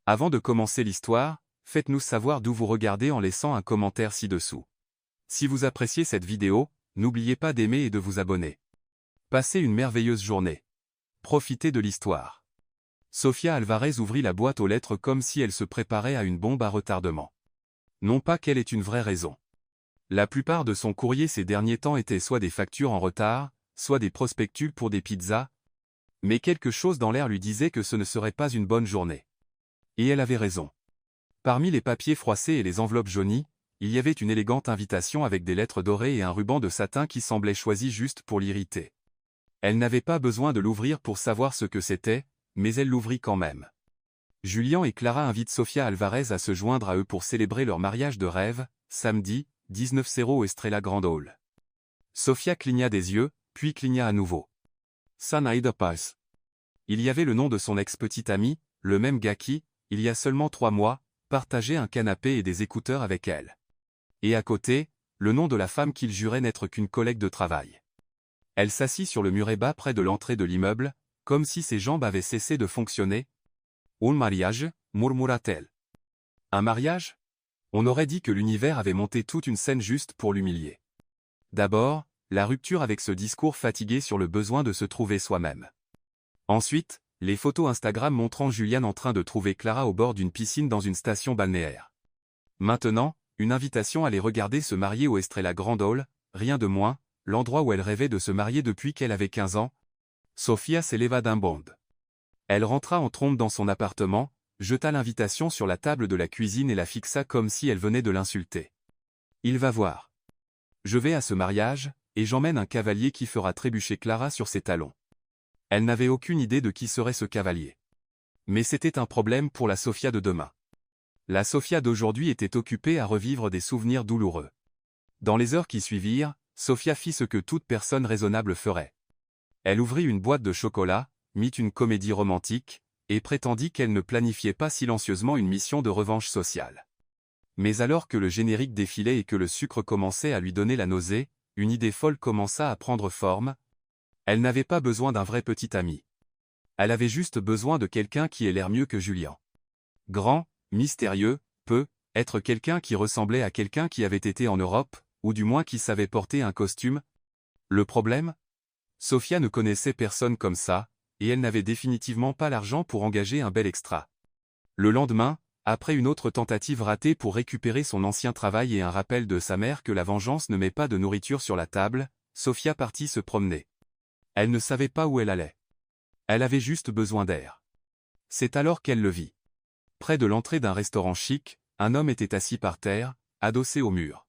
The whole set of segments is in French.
Avant de commencer l'histoire, faites-nous savoir d'où vous regardez en laissant un commentaire ci-dessous. Si vous appréciez cette vidéo, n'oubliez pas d'aimer et de vous abonner. Passez une merveilleuse journée. Profitez de l'histoire. Sofía Álvarez ouvrit la boîte aux lettres comme si elle se préparait à une bombe à retardement. Non pas qu'elle ait une vraie raison. La plupart de son courrier ces derniers temps étaient soit des factures en retard, soit des prospectus pour des pizzas, mais quelque chose dans l'air lui disait que ce ne serait pas une bonne journée. Et elle avait raison. Parmi les papiers froissés et les enveloppes jaunies, il y avait une élégante invitation avec des lettres dorées et un ruban de satin qui semblait choisi juste pour l'irriter. Elle n'avait pas besoin de l'ouvrir pour savoir ce que c'était, mais elle l'ouvrit quand même. Julián et Clara invitent Sofía Álvarez à se joindre à eux pour célébrer leur mariage de rêve, samedi, 19 Estrella Grand Hall. Sofía cligna des yeux, puis cligna à nouveau. Ça n'a de pas. Il y avait le nom de son ex-petite amie, le même gars qui, il y a seulement 3 mois, partageait un canapé et des écouteurs avec elle. Et à côté, le nom de la femme qu'il jurait n'être qu'une collègue de travail. Elle s'assit sur le muret bas près de l'entrée de l'immeuble, comme si ses jambes avaient cessé de fonctionner. Un mariage, murmura-t-elle. Un mariage? On aurait dit que l'univers avait monté toute une scène juste pour l'humilier. D'abord, la rupture avec ce discours fatigué sur le besoin de se trouver soi-même. Ensuite, les photos Instagram montrant Julián en train de trouver Clara au bord d'une piscine dans une station balnéaire. Maintenant, une invitation à les regarder se marier au Estrella Grand Hall, rien de moins, l'endroit où elle rêvait de se marier depuis qu'elle avait 15 ans. Sofía s'éleva d'un bond. Elle rentra en trombe dans son appartement, jeta l'invitation sur la table de la cuisine et la fixa comme si elle venait de l'insulter. Il va voir. Je vais à ce mariage, et j'emmène un cavalier qui fera trébucher Clara sur ses talons. Elle n'avait aucune idée de qui serait ce cavalier. Mais c'était un problème pour la Sofía de demain. La Sofía d'aujourd'hui était occupée à revivre des souvenirs douloureux. Dans les heures qui suivirent, Sofía fit ce que toute personne raisonnable ferait. Elle ouvrit une boîte de chocolat, mit une comédie romantique, et prétendit qu'elle ne planifiait pas silencieusement une mission de revanche sociale. Mais alors que le générique défilait et que le sucre commençait à lui donner la nausée, une idée folle commença à prendre forme. Elle n'avait pas besoin d'un vrai petit ami. Elle avait juste besoin de quelqu'un qui ait l'air mieux que Julián. Grand, mystérieux, être quelqu'un qui ressemblait à quelqu'un qui avait été en Europe, ou du moins qui savait porter un costume. Le problème? Sofía ne connaissait personne comme ça, et elle n'avait définitivement pas l'argent pour engager un bel extra. Le lendemain, après une autre tentative ratée pour récupérer son ancien travail et un rappel de sa mère que la vengeance ne met pas de nourriture sur la table, Sofía partit se promener. Elle ne savait pas où elle allait. Elle avait juste besoin d'air. C'est alors qu'elle le vit. Près de l'entrée d'un restaurant chic, un homme était assis par terre, adossé au mur.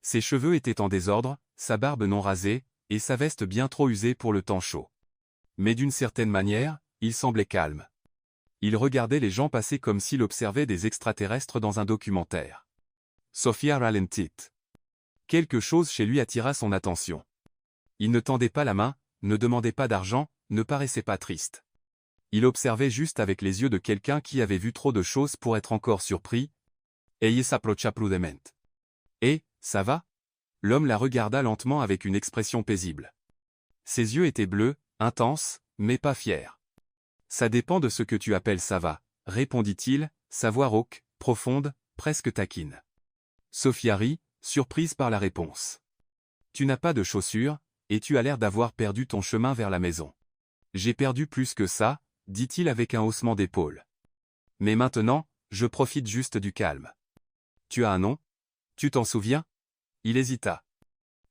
Ses cheveux étaient en désordre, sa barbe non rasée, et sa veste bien trop usée pour le temps chaud. Mais d'une certaine manière, il semblait calme. Il regardait les gens passer comme s'il observait des extraterrestres dans un documentaire. Sofía ralentit. Quelque chose chez lui attira son attention. Il ne tendait pas la main, ne demandait pas d'argent, ne paraissait pas triste. Il observait juste avec les yeux de quelqu'un qui avait vu trop de choses pour être encore surpris. Ella s'approcha prudement. Et, ça va? L'homme la regarda lentement avec une expression paisible. Ses yeux étaient bleus, intenses, mais pas fiers. Ça dépend de ce que tu appelles ça va, répondit-il, sa voix rauque, profonde, presque taquine. Sofía rit, surprise par la réponse. Tu n'as pas de chaussures, et tu as l'air d'avoir perdu ton chemin vers la maison. J'ai perdu plus que ça, dit-il avec un haussement d'épaule. Mais maintenant, je profite juste du calme. Tu as un nom? Tu t'en souviens? Il hésita.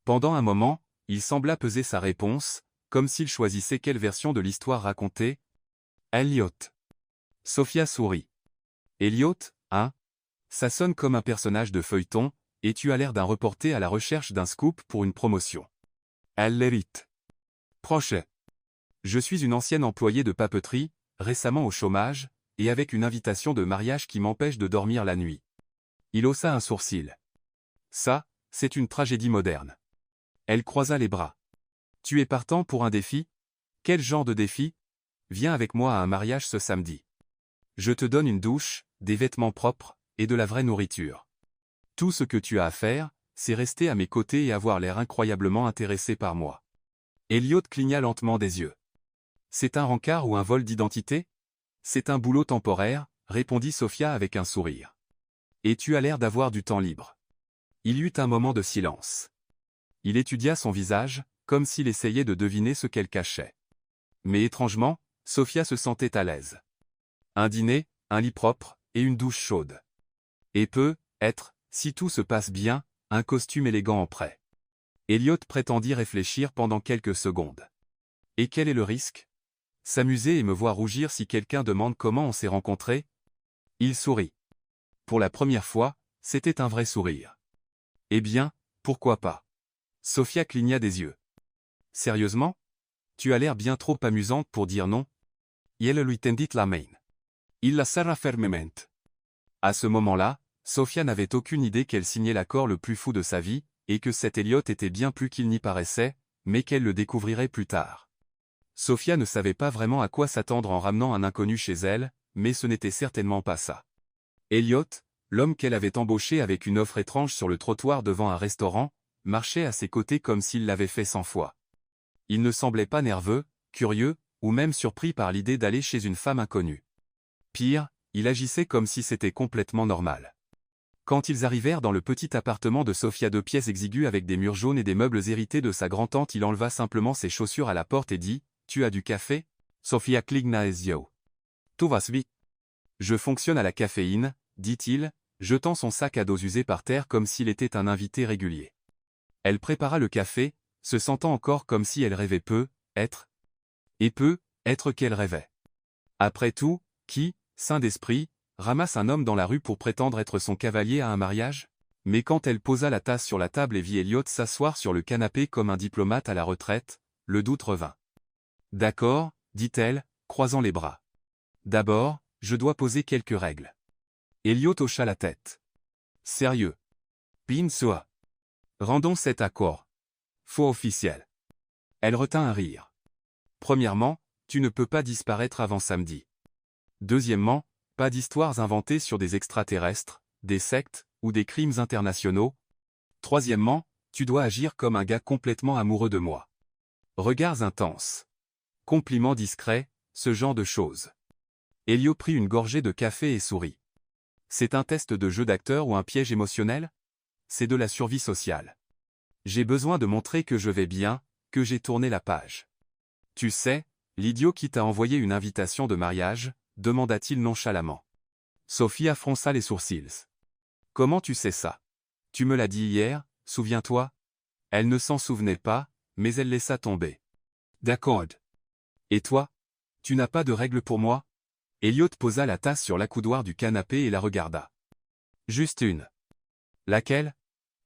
Pendant un moment, il sembla peser sa réponse, comme s'il choisissait quelle version de l'histoire raconter. Elliot. Sofía sourit. Elliot, hein? Ça sonne comme un personnage de feuilleton, et tu as l'air d'un reporter à la recherche d'un scoop pour une promotion. Elle l'hérite. Proche. Je suis une ancienne employée de papeterie, récemment au chômage, et avec une invitation de mariage qui m'empêche de dormir la nuit. Il haussa un sourcil. Ça, c'est une tragédie moderne. Elle croisa les bras. Tu es partant pour un défi? Quel genre de défi? Viens avec moi à un mariage ce samedi. Je te donne une douche, des vêtements propres, et de la vraie nourriture. Tout ce que tu as à faire, c'est rester à mes côtés et avoir l'air incroyablement intéressé par moi. Elliot cligna lentement des yeux. C'est un rencard ou un vol d'identité? C'est un boulot temporaire, répondit Sophia avec un sourire. Et tu as l'air d'avoir du temps libre. Il y eut un moment de silence. Il étudia son visage, comme s'il essayait de deviner ce qu'elle cachait. Mais étrangement, Sophia se sentait à l'aise. Un dîner, un lit propre, et une douche chaude. Et peut-être, si tout se passe bien, un costume élégant en prêt. Elliot prétendit réfléchir pendant quelques secondes. Et quel est le risque? S'amuser et me voir rougir si quelqu'un demande comment on s'est rencontrés? Il sourit. Pour la première fois, c'était un vrai sourire. Eh bien, pourquoi pas? Sophia cligna des yeux. Sérieusement? Tu as l'air bien trop amusante pour dire non. Y elle lui tendit la main. Il la serra fermement. À ce moment-là, Sophia n'avait aucune idée qu'elle signait l'accord le plus fou de sa vie, et que cet Elliot était bien plus qu'il n'y paraissait, mais qu'elle le découvrirait plus tard. Sophia ne savait pas vraiment à quoi s'attendre en ramenant un inconnu chez elle, mais ce n'était certainement pas ça. Elliot, l'homme qu'elle avait embauché avec une offre étrange sur le trottoir devant un restaurant, marchait à ses côtés comme s'il l'avait fait 100 fois. Il ne semblait pas nerveux, curieux, ou même surpris par l'idée d'aller chez une femme inconnue. Pire, il agissait comme si c'était complètement normal. Quand ils arrivèrent dans le petit appartement de Sophia 2 pièces exigu avec des murs jaunes et des meubles hérités de sa grand-tante, il enleva simplement ses chaussures à la porte et dit « Tu as du café ?» Sophia cligna des yeux. « Tout va vite. »« Je fonctionne à la caféine, » dit-il, jetant son sac à dos usé par terre comme s'il était un invité régulier. Elle prépara le café, se sentant encore comme si elle rêvait peut-être qu'elle rêvait. Après tout, qui, sain d'esprit, ramasse un homme dans la rue pour prétendre être son cavalier à un mariage? Mais quand elle posa la tasse sur la table et vit Elliot s'asseoir sur le canapé comme un diplomate à la retraite, le doute revint. « D'accord, » dit-elle, croisant les bras. « D'abord, je dois poser quelques règles. » Elliot hocha la tête. « Sérieux. Bien sûr. Rendons cet accord. Faux officiel. » Elle retint un rire. « Premièrement, tu ne peux pas disparaître avant samedi. Deuxièmement, pas d'histoires inventées sur des extraterrestres, des sectes, ou des crimes internationaux. Troisièmement, tu dois agir comme un gars complètement amoureux de moi. Regards intenses. Compliments discrets, ce genre de choses. » Elliot prit une gorgée de café et sourit. « C'est un test de jeu d'acteur ou un piège émotionnel? C'est de la survie sociale. J'ai besoin de montrer que je vais bien, que j'ai tourné la page. Tu sais, l'idiot qui t'a envoyé une invitation de mariage, demanda-t-il nonchalamment. Sophia fronça les sourcils. « Comment tu sais ça? Tu me l'as dit hier, souviens-toi? » Elle ne s'en souvenait pas, mais elle laissa tomber. « D'accord. Et toi? Tu n'as pas de règles pour moi? » Elliot posa la tasse sur l'accoudoir du canapé et la regarda. « Juste une. »« Laquelle? » ?»«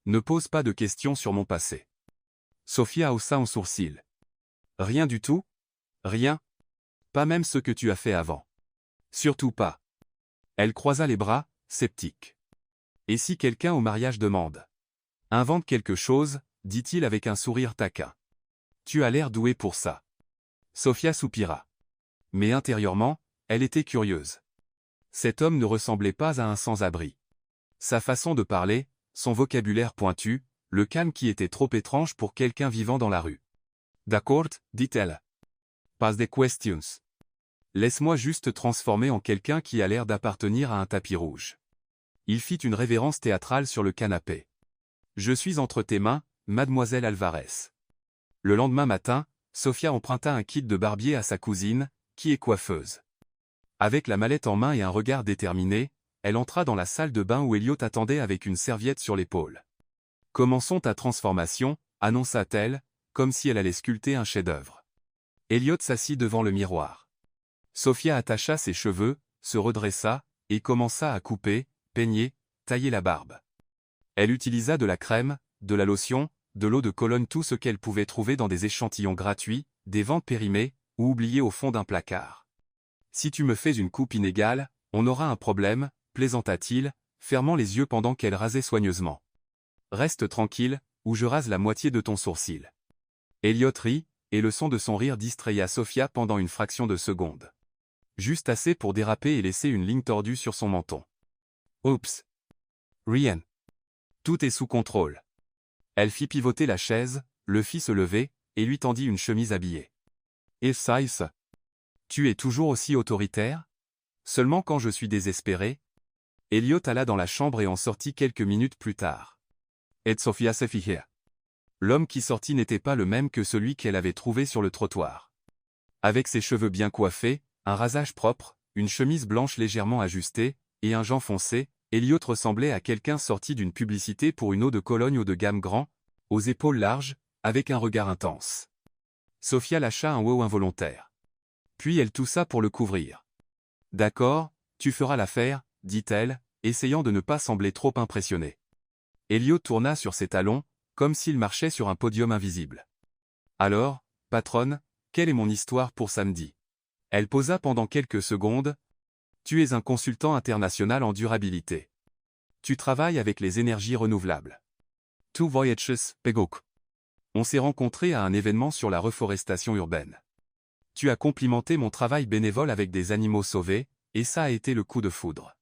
Ne pose pas de questions sur mon passé. » Sophia haussa un sourcil. « Rien du tout? Rien? Pas même ce que tu as fait avant? » « Surtout pas. » Elle croisa les bras, sceptique. « Et si quelqu'un au mariage demande? »« Invente quelque chose, » dit-il avec un sourire taquin. « Tu as l'air doué pour ça. » Sophia soupira. Mais intérieurement, elle était curieuse. Cet homme ne ressemblait pas à un sans-abri. Sa façon de parler, son vocabulaire pointu, le calme qui était trop étrange pour quelqu'un vivant dans la rue. « D'accord, » dit-elle. « Pas de questions. Laisse-moi juste te transformer en quelqu'un qui a l'air d'appartenir à un tapis rouge. » Il fit une révérence théâtrale sur le canapé. « Je suis entre tes mains, mademoiselle Alvarez. » Le lendemain matin, Sophia emprunta un kit de barbier à sa cousine, qui est coiffeuse. Avec la mallette en main et un regard déterminé, elle entra dans la salle de bain où Elliot attendait avec une serviette sur l'épaule. « Commençons ta transformation, » annonça-t-elle, comme si elle allait sculpter un chef-d'œuvre. Elliot s'assit devant le miroir. Sophia attacha ses cheveux, se redressa, et commença à couper, peigner, tailler la barbe. Elle utilisa de la crème, de la lotion, de l'eau de Cologne, tout ce qu'elle pouvait trouver dans des échantillons gratuits, des ventes périmées, ou oubliées au fond d'un placard. « Si tu me fais une coupe inégale, on aura un problème, » plaisanta-t-il, fermant les yeux pendant qu'elle rasait soigneusement. « Reste tranquille, ou je rase la moitié de ton sourcil. » Elliot rit, et le son de son rire distraya Sophia pendant une fraction de seconde. Juste assez pour déraper et laisser une ligne tordue sur son menton. « Oups. Rien. Tout est sous contrôle. » Elle fit pivoter la chaise, le fit se lever, et lui tendit une chemise habillée. « Et ça, tu es toujours aussi autoritaire? » Seulement quand je suis désespéré. Elliot alla dans la chambre et en sortit quelques minutes plus tard. Et Sophia se fit here. L'homme qui sortit n'était pas le même que celui qu'elle avait trouvé sur le trottoir. Avec ses cheveux bien coiffés, un rasage propre, une chemise blanche légèrement ajustée, et un jean foncé, Elliot ressemblait à quelqu'un sorti d'une publicité pour une eau de Cologne haut de gamme grand, aux épaules larges, avec un regard intense. Sophia lâcha un wow involontaire. Puis elle toussa pour le couvrir. « D'accord, tu feras l'affaire, dit-elle, essayant de ne pas sembler trop impressionnée. Elliot tourna sur ses talons, comme s'il marchait sur un podium invisible. « Alors, patronne, quelle est mon histoire pour samedi ?» Elle posa pendant quelques secondes. « Tu es un consultant international en durabilité. Tu travailles avec les énergies renouvelables. Two voyages, Pegok. On s'est rencontrés à un événement sur la reforestation urbaine. Tu as complimenté mon travail bénévole avec des animaux sauvés, et ça a été le coup de foudre. »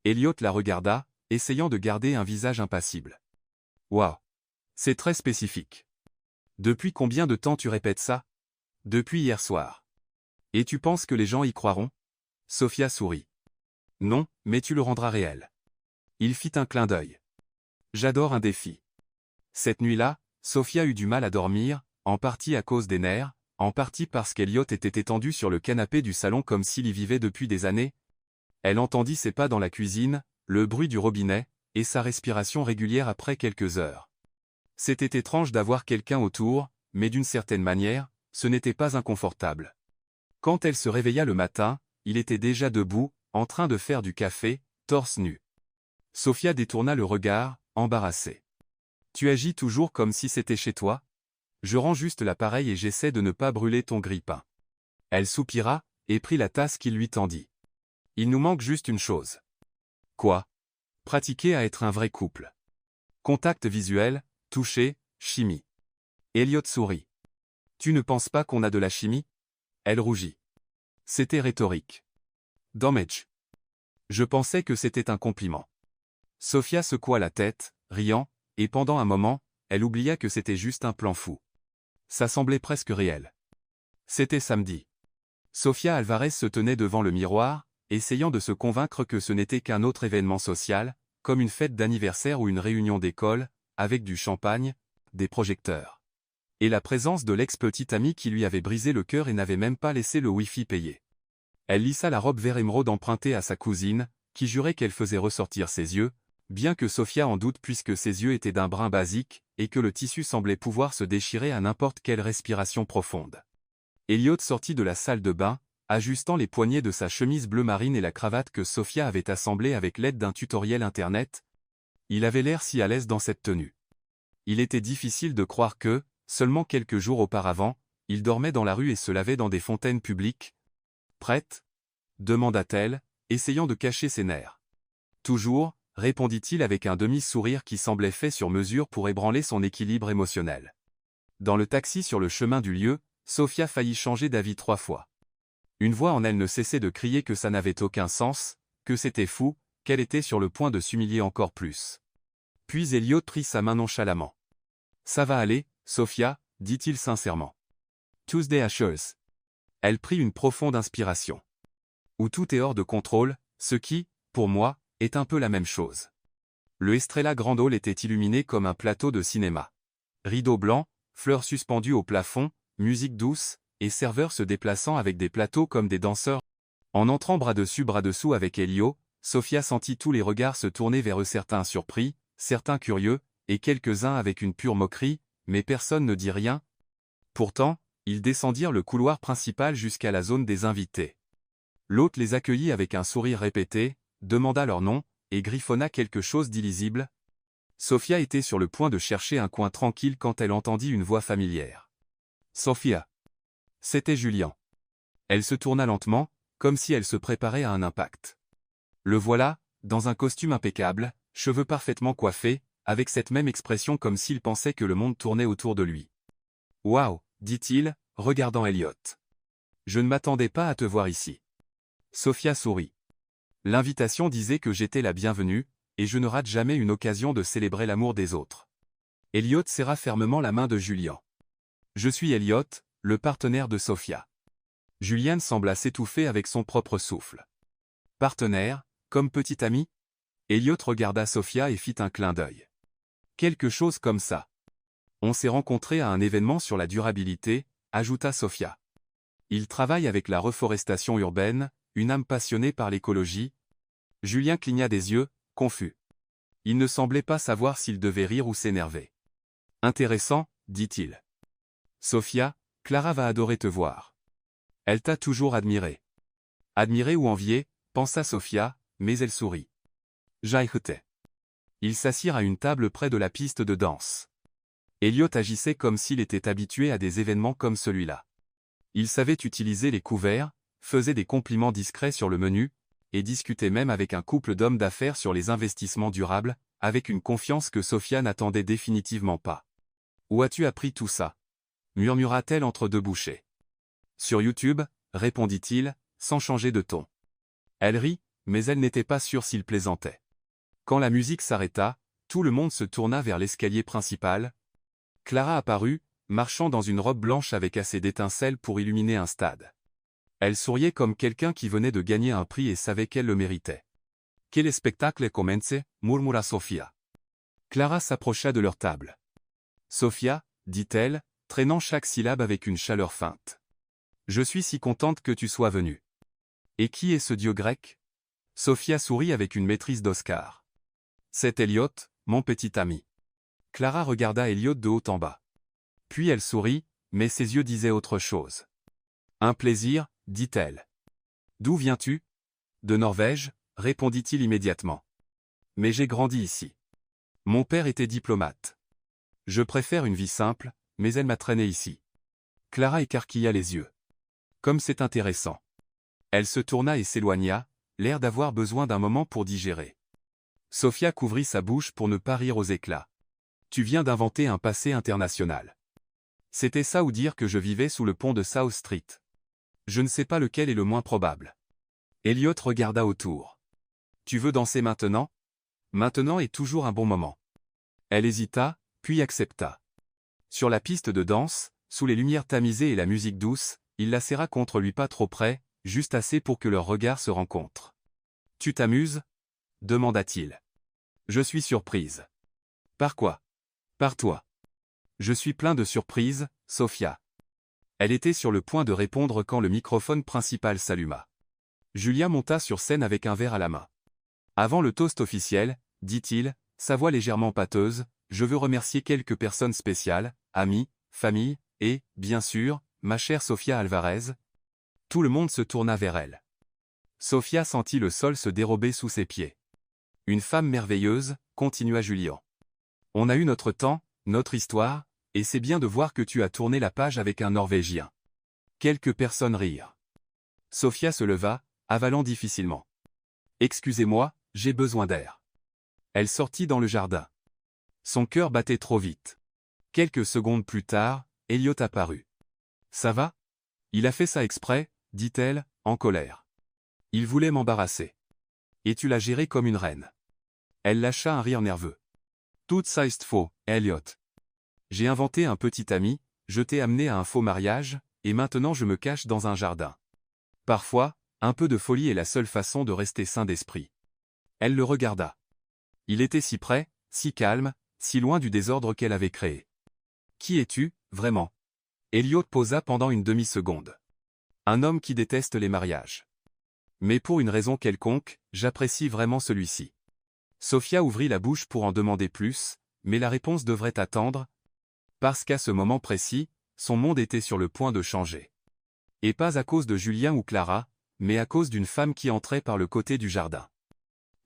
Elliot la regarda, essayant de garder un visage impassible. « Waouh! C'est très spécifique. Depuis combien de temps tu répètes ça? » « Depuis hier soir. »« Et tu penses que les gens y croiront ?» Sophia sourit. « Non, mais tu le rendras réel. » Il fit un clin d'œil. « J'adore un défi. » Cette nuit-là, Sophia eut du mal à dormir, en partie à cause des nerfs, en partie parce qu'Elliot était étendu sur le canapé du salon comme s'il y vivait depuis des années. Elle entendit ses pas dans la cuisine, le bruit du robinet, et sa respiration régulière après quelques heures. C'était étrange d'avoir quelqu'un autour, mais d'une certaine manière, ce n'était pas inconfortable. Quand elle se réveilla le matin, il était déjà debout, en train de faire du café, torse nu. Sophia détourna le regard, embarrassée. « Tu agis toujours comme si c'était chez toi? Je rends juste l'appareil et j'essaie de ne pas brûler ton grille-pain. » Elle soupira, et prit la tasse qu'il lui tendit. « Il nous manque juste une chose. » « Quoi? » « Pratiquer à être un vrai couple. Contact visuel, toucher, chimie. » Elliot sourit. « Tu ne penses pas qu'on a de la chimie? » Elle rougit. C'était rhétorique. « Damage. » Je pensais que c'était un compliment. Sophia secoua la tête, riant, et pendant un moment, elle oublia que c'était juste un plan fou. Ça semblait presque réel. C'était samedi. Sofía Álvarez se tenait devant le miroir, essayant de se convaincre que ce n'était qu'un autre événement social, comme une fête d'anniversaire ou une réunion d'école, avec du champagne, des projecteurs. Et la présence de l'ex-petite amie qui lui avait brisé le cœur et n'avait même pas laissé le Wi-Fi payé. Elle lissa la robe vert émeraude empruntée à sa cousine, qui jurait qu'elle faisait ressortir ses yeux, bien que Sophia en doute puisque ses yeux étaient d'un brun basique, et que le tissu semblait pouvoir se déchirer à n'importe quelle respiration profonde. Elliot sortit de la salle de bain, ajustant les poignets de sa chemise bleu marine et la cravate que Sophia avait assemblée avec l'aide d'un tutoriel internet. Il avait l'air si à l'aise dans cette tenue. Il était difficile de croire que, seulement quelques jours auparavant, il dormait dans la rue et se lavait dans des fontaines publiques. « Prête ?» demanda-t-elle, essayant de cacher ses nerfs. « Toujours » répondit-il avec un demi-sourire qui semblait fait sur mesure pour ébranler son équilibre émotionnel. Dans le taxi sur le chemin du lieu, Sophia faillit changer d'avis 3 fois. Une voix en elle ne cessait de crier que ça n'avait aucun sens, que c'était fou, qu'elle était sur le point de s'humilier encore plus. Puis Elliot prit sa main nonchalamment. « Ça va aller, Sophia, dit-il sincèrement. Tuesday Ashes. » Elle prit une profonde inspiration. Où tout est hors de contrôle, ce qui, pour moi, est un peu la même chose. Le Estrella Grand Hall était illuminé comme un plateau de cinéma. Rideaux blancs, fleurs suspendues au plafond, musique douce, et serveurs se déplaçant avec des plateaux comme des danseurs. En entrant bras dessous avec Elio, Sophia sentit tous les regards se tourner vers eux, certains surpris, certains curieux, et quelques-uns avec une pure moquerie, mais personne ne dit rien. Pourtant, ils descendirent le couloir principal jusqu'à la zone des invités. L'hôte les accueillit avec un sourire répété, demanda leur nom, et griffonna quelque chose d'illisible. Sophia était sur le point de chercher un coin tranquille quand elle entendit une voix familière. « Sophia !» C'était Julien. Elle se tourna lentement, comme si elle se préparait à un impact. Le voilà, dans un costume impeccable, cheveux parfaitement coiffés, avec cette même expression comme s'il pensait que le monde tournait autour de lui. « Waouh !» dit-il, regardant Elliot. « Je ne m'attendais pas à te voir ici. » Sophia sourit. L'invitation disait que j'étais la bienvenue, et je ne rate jamais une occasion de célébrer l'amour des autres. Elliot serra fermement la main de Julien. « Je suis Elliot, le partenaire de Sophia. » Julien sembla s'étouffer avec son propre souffle. Partenaire, comme petit ami? Elliot regarda Sophia et fit un clin d'œil. Quelque chose comme ça. On s'est rencontrés à un événement sur la durabilité, ajouta Sophia. Il travaille avec la reforestation urbaine, une âme passionnée par l'écologie. Julien cligna des yeux, confus. Il ne semblait pas savoir s'il devait rire ou s'énerver. Intéressant, dit-il. Sophia, Clara va adorer te voir. Elle t'a toujours admiré. Admiré ou envié, pensa Sophia, mais elle sourit. J'aïchetais. Ils s'assirent à une table près de la piste de danse. Elliot agissait comme s'il était habitué à des événements comme celui-là. Il savait utiliser les couverts, faisait des compliments discrets sur le menu, et discutait même avec un couple d'hommes d'affaires sur les investissements durables, avec une confiance que Sophia n'attendait définitivement pas. « Où as-tu appris tout ça » murmura-t-elle entre deux bouchées. « Sur YouTube » répondit-il, sans changer de ton. Elle rit, mais elle n'était pas sûre s'il plaisantait. Quand la musique s'arrêta, tout le monde se tourna vers l'escalier principal. Clara apparut, marchant dans une robe blanche avec assez d'étincelles pour illuminer un stade. Elle souriait comme quelqu'un qui venait de gagner un prix et savait qu'elle le méritait. « Que le spectacle commence » murmura Sophia. Clara s'approcha de leur table. « Sophia, dit-elle, traînant chaque syllabe avec une chaleur feinte. Je suis si contente que tu sois venue. Et qui est ce dieu grec » Sophia sourit avec une maîtrise d'Oscar. « C'est Elliot, mon petit ami. » Clara regarda Elliot de haut en bas. Puis elle sourit, mais ses yeux disaient autre chose. « Un plaisir, dit-elle. D'où viens-tu ? De Norvège, répondit-il immédiatement. Mais j'ai grandi ici. Mon père était diplomate. Je préfère une vie simple, mais elle m'a traîné ici. Clara écarquilla les yeux. Comme c'est intéressant. Elle se tourna et s'éloigna, l'air d'avoir besoin d'un moment pour digérer. Sophia couvrit sa bouche pour ne pas rire aux éclats. Tu viens d'inventer un passé international. C'était ça ou dire que je vivais sous le pont de South Street. Je ne sais pas lequel est le moins probable. Elliot regarda autour. Tu veux danser maintenant ? Maintenant est toujours un bon moment. Elle hésita, puis accepta. Sur la piste de danse, sous les lumières tamisées et la musique douce, il la serra contre lui pas trop près, juste assez pour que leurs regards se rencontrent. Tu t'amuses ? Demanda-t-il. Je suis surprise. Par quoi ? Par toi. Je suis plein de surprises, Sophia. Elle était sur le point de répondre quand le microphone principal s'alluma. Julien monta sur scène avec un verre à la main. Avant le toast officiel, dit-il, sa voix légèrement pâteuse, je veux remercier quelques personnes spéciales, amis, famille, et, bien sûr, ma chère Sophia Alvarez. Tout le monde se tourna vers elle. Sophia sentit le sol se dérober sous ses pieds. Une femme merveilleuse, continua Julien. On a eu notre temps, notre histoire, et c'est bien de voir que tu as tourné la page avec un Norvégien. Quelques personnes rirent. Sophia se leva, avalant difficilement. Excusez-moi, j'ai besoin d'air. Elle sortit dans le jardin. Son cœur battait trop vite. Quelques secondes plus tard, Elliot apparut. Ça va ? Il a fait ça exprès, dit-elle, en colère. Il voulait m'embarrasser. Et tu l'as géré comme une reine. Elle lâcha un rire nerveux. Tout ça est faux, Elliot. J'ai inventé un petit ami, je t'ai amené à un faux mariage, et maintenant je me cache dans un jardin. Parfois, un peu de folie est la seule façon de rester sain d'esprit. Elle le regarda. Il était si près, si calme, si loin du désordre qu'elle avait créé. Qui es-tu, vraiment ? Elliot posa pendant une demi-seconde. Un homme qui déteste les mariages. Mais pour une raison quelconque, j'apprécie vraiment celui-ci. Sophia ouvrit la bouche pour en demander plus, mais la réponse devrait attendre, parce qu'à ce moment précis, son monde était sur le point de changer. Et pas à cause de Julien ou Clara, mais à cause d'une femme qui entrait par le côté du jardin.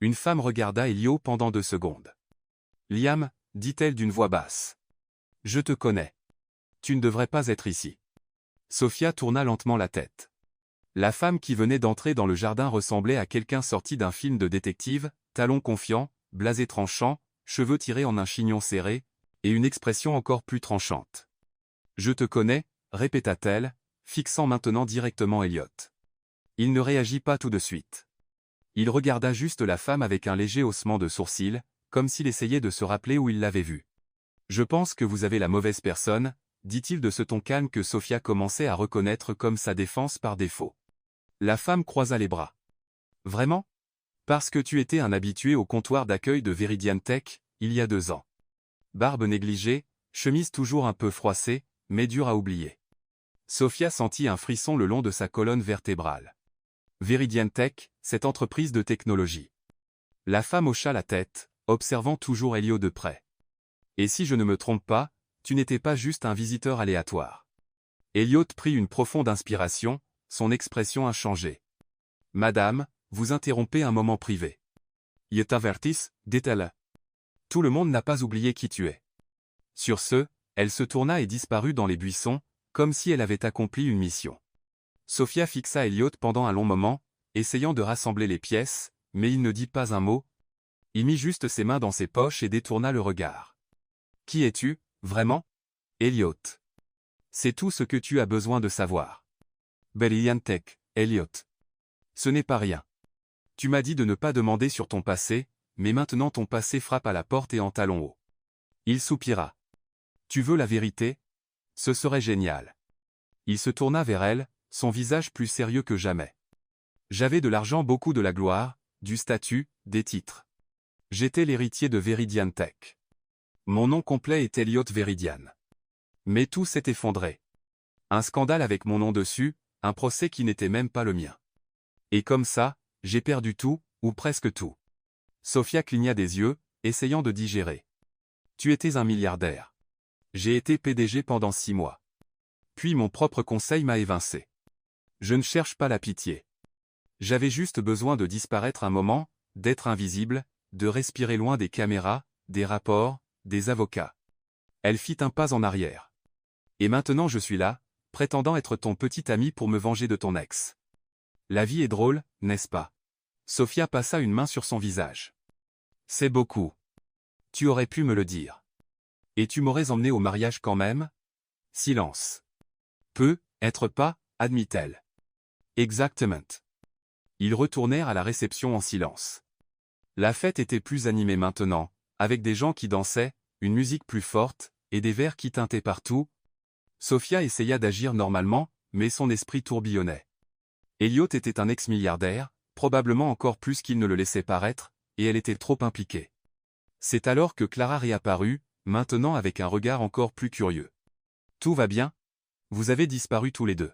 Une femme regarda Elliot pendant 2 secondes. « Liam, dit-elle d'une voix basse. Je te connais. Tu ne devrais pas être ici. » Sophia tourna lentement la tête. La femme qui venait d'entrer dans le jardin ressemblait à quelqu'un sorti d'un film de détective, talons confiants, blasé tranchant, cheveux tirés en un chignon serré, et une expression encore plus tranchante. « Je te connais, répéta-t-elle, fixant maintenant directement Elliot. Il ne réagit pas tout de suite. Il regarda juste la femme avec un léger haussement de sourcils, comme s'il essayait de se rappeler où il l'avait vue. « Je pense que vous avez la mauvaise personne, » dit-il de ce ton calme que Sophia commençait à reconnaître comme sa défense par défaut. La femme croisa les bras. « Vraiment ? Parce que tu étais un habitué au comptoir d'accueil de Veridian Tech, il y a 2 ans. Barbe négligée, chemise toujours un peu froissée, mais dure à oublier. Sophia sentit un frisson le long de sa colonne vertébrale. Veridian Tech, cette entreprise de technologie. La femme hocha la tête, observant toujours Elliot de près. Et si je ne me trompe pas, tu n'étais pas juste un visiteur aléatoire. Elliot prit une profonde inspiration, son expression a changé. Madame, vous interrompez un moment privé. Je t'avertis, dit-elle. Tout le monde n'a pas oublié qui tu es. Sur ce, elle se tourna et disparut dans les buissons, comme si elle avait accompli une mission. Sophia fixa Elliot pendant un long moment, essayant de rassembler les pièces, mais il ne dit pas un mot. Il mit juste ses mains dans ses poches et détourna le regard. Qui es-tu, vraiment? Elliot. C'est tout ce que tu as besoin de savoir. Veridian Tech, Elliot. Ce n'est pas rien. Tu m'as dit de ne pas demander sur ton passé, mais maintenant ton passé frappe à la porte et en talons hauts. Il soupira. Tu veux la vérité? Ce serait génial. Il se tourna vers elle, son visage plus sérieux que jamais. J'avais de l'argent, beaucoup de la gloire, du statut, des titres. J'étais l'héritier de Veridian Tech. Mon nom complet est Elliot Veridian. Mais tout s'est effondré. Un scandale avec mon nom dessus, un procès qui n'était même pas le mien. Et comme ça, j'ai perdu tout, ou presque tout. Sophia cligna des yeux, essayant de digérer. Tu étais un milliardaire. J'ai été PDG pendant 6 mois. Puis mon propre conseil m'a évincé. Je ne cherche pas la pitié. J'avais juste besoin de disparaître un moment, d'être invisible, de respirer loin des caméras, des rapports, des avocats. Elle fit un pas en arrière. Et maintenant je suis là, prétendant être ton petit ami pour me venger de ton ex. La vie est drôle, n'est-ce pas? Sophia passa une main sur son visage. C'est beaucoup. Tu aurais pu me le dire. Et tu m'aurais emmené au mariage quand même? Silence. Peut, être pas, admit-elle. Exactement. Ils retournèrent à la réception en silence. La fête était plus animée maintenant, avec des gens qui dansaient, une musique plus forte, et des verres qui tintaient partout. Sophia essaya d'agir normalement, mais son esprit tourbillonnait. Elliot était un ex-milliardaire, probablement encore plus qu'il ne le laissait paraître, et elle était trop impliquée. C'est alors que Clara réapparut, maintenant avec un regard encore plus curieux. Tout va bien? Vous avez disparu tous les deux.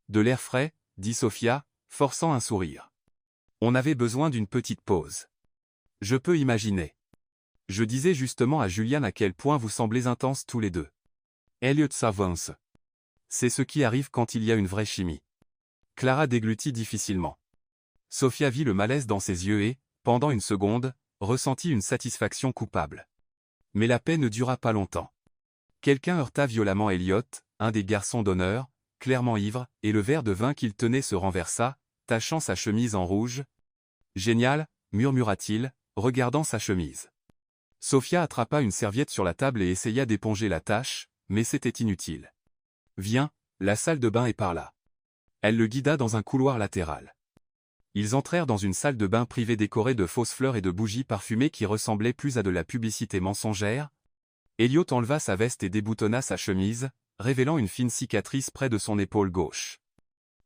De l'air frais, dit Sophia, forçant un sourire. On avait besoin d'une petite pause. Je peux imaginer. Je disais justement à Julian à quel point vous semblez intenses tous les deux. Elliot s'avance. C'est ce qui arrive quand il y a une vraie chimie. Clara déglutit difficilement. Sophia vit le malaise dans ses yeux et, pendant une seconde, ressentit une satisfaction coupable. Mais la paix ne dura pas longtemps. Quelqu'un heurta violemment Elliot, un des garçons d'honneur, clairement ivre, et le verre de vin qu'il tenait se renversa, tachant sa chemise en rouge. Génial, murmura-t-il, regardant sa chemise. Sophia attrapa une serviette sur la table et essaya d'éponger la tache, mais c'était inutile. Viens, la salle de bain est par là. Elle le guida dans un couloir latéral. Ils entrèrent dans une salle de bain privée décorée de fausses fleurs et de bougies parfumées qui ressemblaient plus à de la publicité mensongère. Elliot enleva sa veste et déboutonna sa chemise, révélant une fine cicatrice près de son épaule gauche.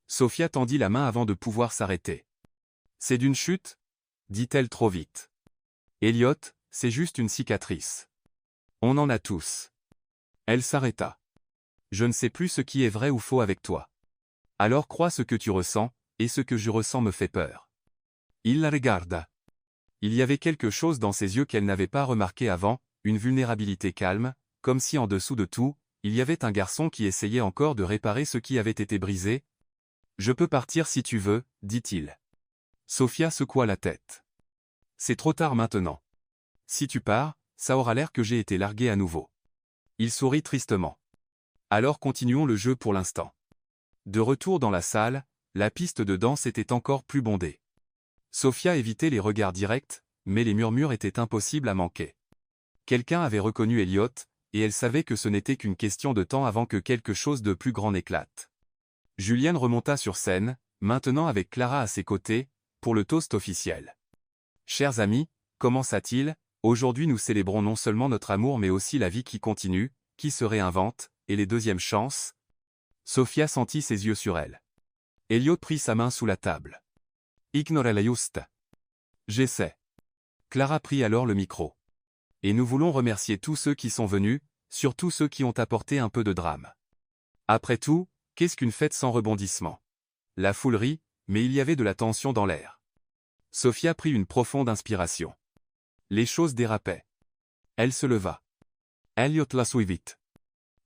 Sophia tendit la main avant de pouvoir s'arrêter. C'est d'une chute? Dit-elle trop vite. Elliot, c'est juste une cicatrice. On en a tous. Elle s'arrêta. Je ne sais plus ce qui est vrai ou faux avec toi. Alors crois ce que tu ressens, et ce que je ressens me fait peur. Il la regarda. Il y avait quelque chose dans ses yeux qu'elle n'avait pas remarqué avant, une vulnérabilité calme, comme si en dessous de tout, il y avait un garçon qui essayait encore de réparer ce qui avait été brisé. Je peux partir si tu veux, dit-il. Sophia secoua la tête. C'est trop tard maintenant. Si tu pars, ça aura l'air que j'ai été largué à nouveau. Il sourit tristement. Alors continuons le jeu pour l'instant. De retour dans la salle, la piste de danse était encore plus bondée. Sophia évitait les regards directs, mais les murmures étaient impossibles à manquer. Quelqu'un avait reconnu Elliot, et elle savait que ce n'était qu'une question de temps avant que quelque chose de plus grand n'éclate. Julian remonta sur scène, maintenant avec Clara à ses côtés, pour le toast officiel. Chers amis, commença-t-il, aujourd'hui nous célébrons non seulement notre amour mais aussi la vie qui continue, qui se réinvente, et les deuxièmes chances. Sophia sentit ses yeux sur elle. Elliot prit sa main sous la table. Ignora la justa. J'essaie. Clara prit alors le micro. Et nous voulons remercier tous ceux qui sont venus, surtout ceux qui ont apporté un peu de drame. Après tout, qu'est-ce qu'une fête sans rebondissement? La foule rit, mais il y avait de la tension dans l'air. Sophia prit une profonde inspiration. Les choses dérapaient. Elle se leva. Elliot la suivit.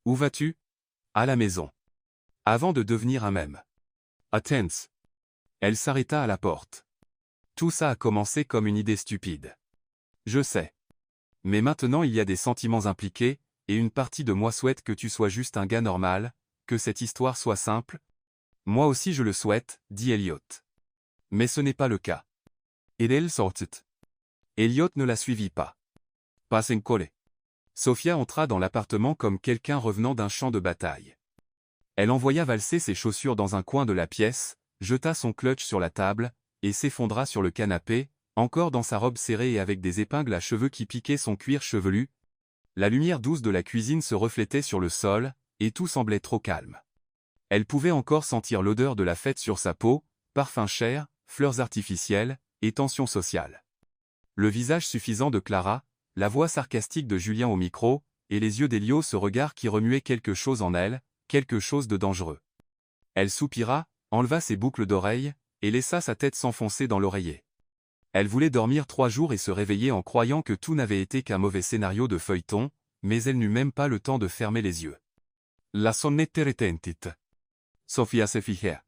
Où vas-tu? À la maison. Avant de devenir un mème. Attends. Elle s'arrêta à la porte. Tout ça a commencé comme une idée stupide. Je sais. Mais maintenant il y a des sentiments impliqués, et une partie de moi souhaite que tu sois juste un gars normal, que cette histoire soit simple. Moi aussi je le souhaite, dit Elliot. Mais ce n'est pas le cas. Et elle sortit. Elliot ne la suivit pas. Pas en colle. Sophia entra dans l'appartement comme quelqu'un revenant d'un champ de bataille. Elle envoya valser ses chaussures dans un coin de la pièce, jeta son clutch sur la table, et s'effondra sur le canapé, encore dans sa robe serrée et avec des épingles à cheveux qui piquaient son cuir chevelu. La lumière douce de la cuisine se reflétait sur le sol, et tout semblait trop calme. Elle pouvait encore sentir l'odeur de la fête sur sa peau, parfum cher, fleurs artificielles, et tension sociale. Le visage suffisant de Clara, la voix sarcastique de Julien au micro, et les yeux d'Elio, ce regard qui remuait quelque chose en elle, quelque chose de dangereux. Elle soupira, enleva ses boucles d'oreilles, et laissa sa tête s'enfoncer dans l'oreiller. Elle voulait dormir 3 jours et se réveiller en croyant que tout n'avait été qu'un mauvais scénario de feuilleton, mais elle n'eut même pas le temps de fermer les yeux. La sonnette retentit. Sophia se fijait.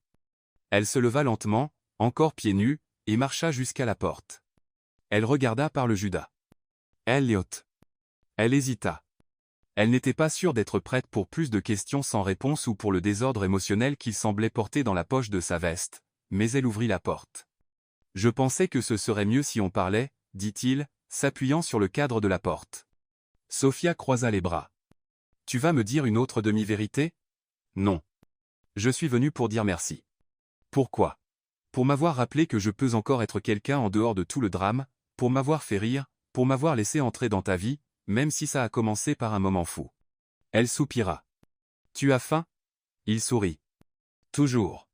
Elle se leva lentement, encore pieds nus, et marcha jusqu'à la porte. Elle regarda par le judas. Elliot. Elle hésita. Elle n'était pas sûre d'être prête pour plus de questions sans réponse ou pour le désordre émotionnel qu'il semblait porter dans la poche de sa veste, mais elle ouvrit la porte. Je pensais que ce serait mieux si on parlait, dit-il, s'appuyant sur le cadre de la porte. Sophia croisa les bras. Tu vas me dire une autre demi-vérité? Non. Je suis venu pour dire merci. Pourquoi? Pour m'avoir rappelé que je peux encore être quelqu'un en dehors de tout le drame, pour m'avoir fait rire, pour m'avoir laissé entrer dans ta vie, même si ça a commencé par un moment fou. Elle soupira. Tu as faim? Il sourit. Toujours.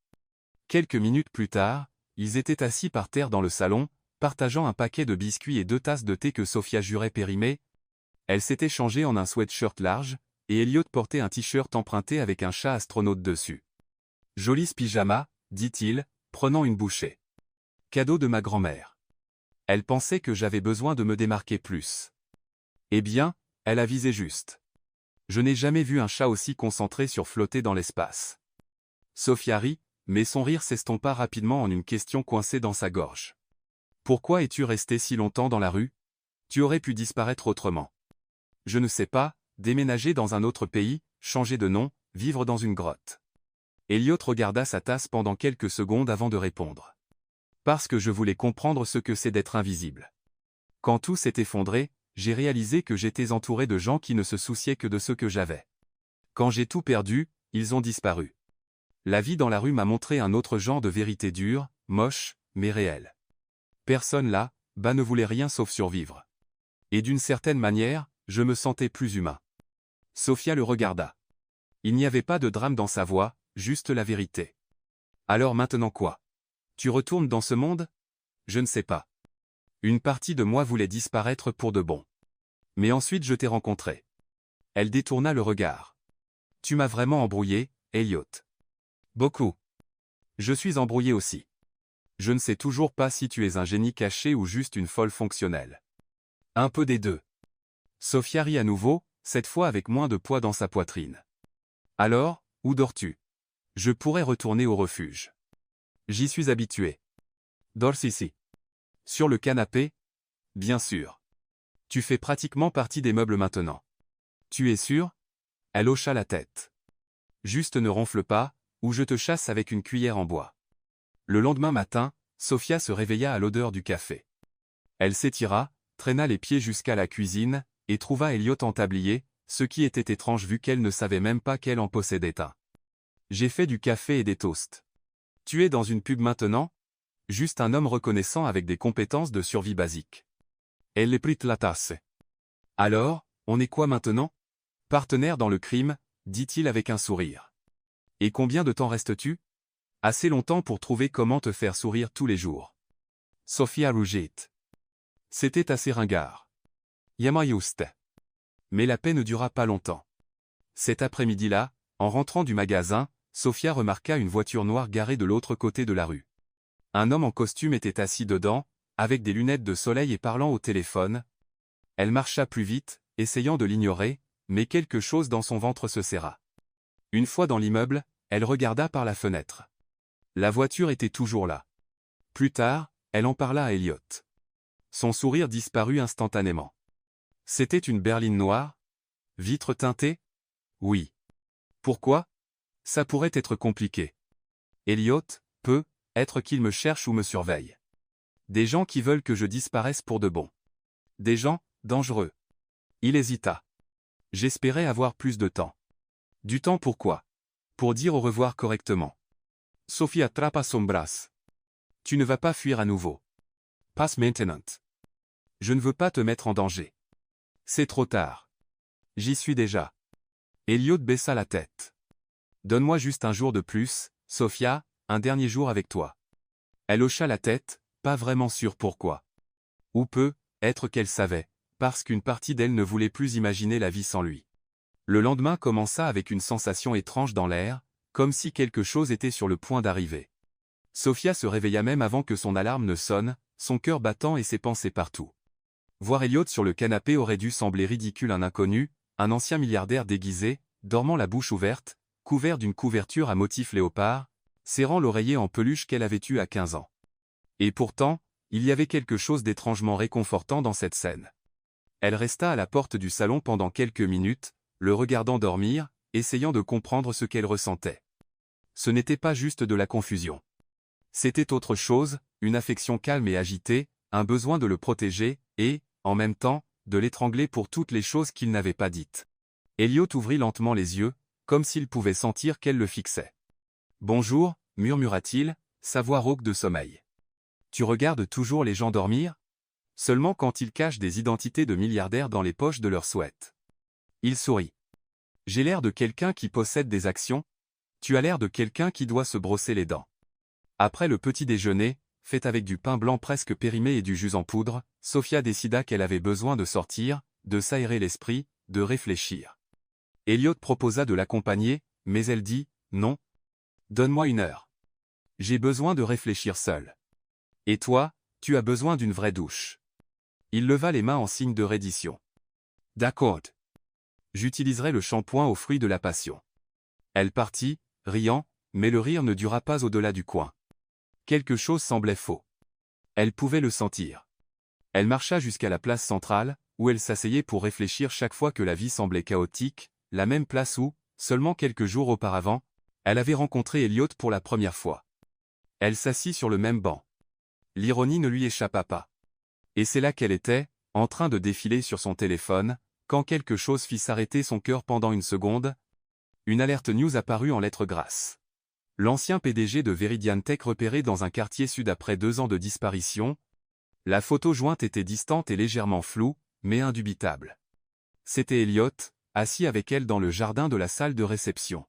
Quelques minutes plus tard, ils étaient assis par terre dans le salon, partageant un paquet de biscuits et 2 tasses de thé que Sophia jurait périmés. Elle s'était changée en un sweatshirt large, et Elliot portait un t-shirt emprunté avec un chat astronaute dessus. Joli ce pyjama, dit-il, prenant une bouchée. Cadeau de ma grand-mère. Elle pensait que j'avais besoin de me démarquer plus. Eh bien, elle a visé juste. Je n'ai jamais vu un chat aussi concentré sur flotter dans l'espace. Sophia rit, mais son rire s'estompa rapidement en une question coincée dans sa gorge. Pourquoi es-tu resté si longtemps dans la rue? Tu aurais pu disparaître autrement. Je ne sais pas, déménager dans un autre pays, changer de nom, vivre dans une grotte. Elliot regarda sa tasse pendant quelques secondes avant de répondre. Parce que je voulais comprendre ce que c'est d'être invisible. Quand tout s'est effondré, j'ai réalisé que j'étais entouré de gens qui ne se souciaient que de ce que j'avais. Quand j'ai tout perdu, ils ont disparu. La vie dans la rue m'a montré un autre genre de vérité dure, moche, mais réelle. Personne là, bas ne voulait rien sauf survivre. Et d'une certaine manière, je me sentais plus humain. Sophia le regarda. Il n'y avait pas de drame dans sa voix, juste la vérité. Alors maintenant quoi? Tu retournes dans ce monde? Je ne sais pas. Une partie de moi voulait disparaître pour de bon. Mais ensuite je t'ai rencontré. Elle détourna le regard. Tu m'as vraiment embrouillé, Elliot. Beaucoup. Je suis embrouillé aussi. Je ne sais toujours pas si tu es un génie caché ou juste une folle fonctionnelle. Un peu des deux. Sophia rit à nouveau, cette fois avec moins de poids dans sa poitrine. Alors, où dors-tu? Je pourrais retourner au refuge. J'y suis habitué. Dors ici. Sur le canapé? Bien sûr. Tu fais pratiquement partie des meubles maintenant. Tu es sûr? Elle hocha la tête. Juste ne ronfle pas, ou je te chasse avec une cuillère en bois. Le lendemain matin, Sophia se réveilla à l'odeur du café. Elle s'étira, traîna les pieds jusqu'à la cuisine, et trouva Elliot en tablier, ce qui était étrange vu qu'elle ne savait même pas qu'elle en possédait un. J'ai fait du café et des toasts. Tu es dans une pub maintenant? Juste un homme reconnaissant avec des compétences de survie basiques. Elle prit la tasse. Alors, on est quoi maintenant? Partenaire dans le crime, dit-il avec un sourire. Et combien de temps restes-tu? Assez longtemps pour trouver comment te faire sourire tous les jours. Sophia rougit. C'était assez ringard. Yama juste. Mais la paix ne dura pas longtemps. Cet après-midi-là, en rentrant du magasin, Sophia remarqua une voiture noire garée de l'autre côté de la rue. Un homme en costume était assis dedans, avec des lunettes de soleil et parlant au téléphone. Elle marcha plus vite, essayant de l'ignorer, mais quelque chose dans son ventre se serra. Une fois dans l'immeuble, elle regarda par la fenêtre. La voiture était toujours là. Plus tard, elle en parla à Elliot. Son sourire disparut instantanément. C'était une berline noire? Vitre teintée? Oui. Pourquoi? Ça pourrait être compliqué. Elliot, peut être qu'il me cherche ou me surveille. Des gens qui veulent que je disparaisse pour de bon. Des gens dangereux. Il hésita. J'espérais avoir plus de temps. Du temps pourquoi? Pour dire au revoir correctement. Sophie attrapa son bras. Tu ne vas pas fuir à nouveau. Passe maintenant. Je ne veux pas te mettre en danger. C'est trop tard. J'y suis déjà. Elliot baissa la tête. Donne-moi juste un jour de plus, Sophia, un dernier jour avec toi. Elle hocha la tête, pas vraiment sûre pourquoi. Ou peut être qu'elle savait, parce qu'une partie d'elle ne voulait plus imaginer la vie sans lui. Le lendemain commença avec une sensation étrange dans l'air, comme si quelque chose était sur le point d'arriver. Sophia se réveilla même avant que son alarme ne sonne, son cœur battant et ses pensées partout. Voir Elliot sur le canapé aurait dû sembler ridicule à un inconnu, un ancien milliardaire déguisé, dormant la bouche ouverte, couvert d'une couverture à motif léopard, serrant l'oreiller en peluche qu'elle avait eue à 15 ans. Et pourtant, il y avait quelque chose d'étrangement réconfortant dans cette scène. Elle resta à la porte du salon pendant quelques minutes, le regardant dormir, essayant de comprendre ce qu'elle ressentait. Ce n'était pas juste de la confusion. C'était autre chose, une affection calme et agitée, un besoin de le protéger, et, en même temps, de l'étrangler pour toutes les choses qu'il n'avait pas dites. Elliot ouvrit lentement les yeux, comme s'il pouvait sentir qu'elle le fixait. « Bonjour », murmura-t-il, sa voix rauque de sommeil. « Tu regardes toujours les gens dormir ? Seulement quand ils cachent des identités de milliardaires dans les poches de leurs sweats. » Il sourit. « J'ai l'air de quelqu'un qui possède des actions ? Tu as l'air de quelqu'un qui doit se brosser les dents. » Après le petit déjeuner, fait avec du pain blanc presque périmé et du jus en poudre, Sophia décida qu'elle avait besoin de sortir, de s'aérer l'esprit, de réfléchir. Elliot proposa de l'accompagner, mais elle dit « Non. Donne-moi 1 heure. J'ai besoin de réfléchir seule. Et toi, tu as besoin d'une vraie douche. » Il leva les mains en signe de reddition. « D'accord. J'utiliserai le shampoing aux fruits de la passion. » Elle partit, riant, mais le rire ne dura pas au-delà du coin. Quelque chose semblait faux. Elle pouvait le sentir. Elle marcha jusqu'à la place centrale, où elle s'asseyait pour réfléchir chaque fois que la vie semblait chaotique, la même place où, seulement quelques jours auparavant, elle avait rencontré Elliot pour la première fois. Elle s'assit sur le même banc. L'ironie ne lui échappa pas. Et c'est là qu'elle était, en train de défiler sur son téléphone, quand quelque chose fit s'arrêter son cœur pendant une seconde. Une alerte news apparut en lettres grasses. L'ancien PDG de Veridian Tech repéré dans un quartier sud après 2 ans de disparition. La photo jointe était distante et légèrement floue, mais indubitable. C'était Elliot, assis avec elle dans le jardin de la salle de réception.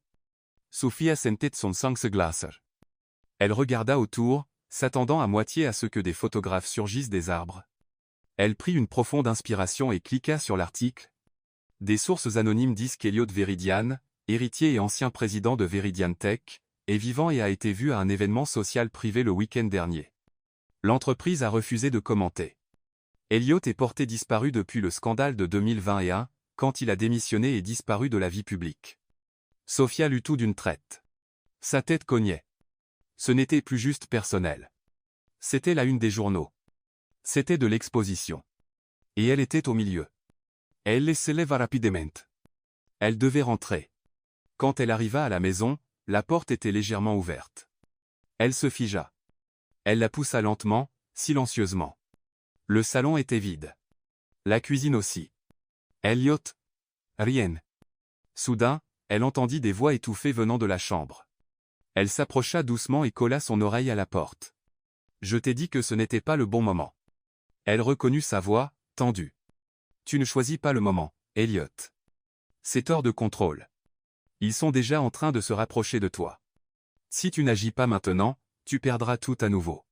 Sophia sentait son sangeglasser. Elle regarda autour, s'attendant à moitié à ce que des photographes surgissent des arbres. Elle prit une profonde inspiration et cliqua sur l'article. Des sources anonymes disent qu'Elliot Veridian, héritier et ancien président de Veridian Tech, est vivant et a été vu à un événement social privé le week-end dernier. L'entreprise a refusé de commenter. Elliot est porté disparu depuis le scandale de 2021, quand il a démissionné et disparu de la vie publique. Sophia lut tout d'une traite. Sa tête cognait. Ce n'était plus juste personnel. C'était la une des journaux. C'était de l'exposition. Et elle était au milieu. Elle se leva rapidement. Elle devait rentrer. Quand elle arriva à la maison, la porte était légèrement ouverte. Elle se figea. Elle la poussa lentement, silencieusement. Le salon était vide. La cuisine aussi. Elliot? Rien. Soudain, elle entendit des voix étouffées venant de la chambre. Elle s'approcha doucement et colla son oreille à la porte. Je t'ai dit que ce n'était pas le bon moment. Elle reconnut sa voix, tendue. Tu ne choisis pas le moment, Elliot. C'est hors de contrôle. Ils sont déjà en train de se rapprocher de toi. Si tu n'agis pas maintenant, tu perdras tout à nouveau.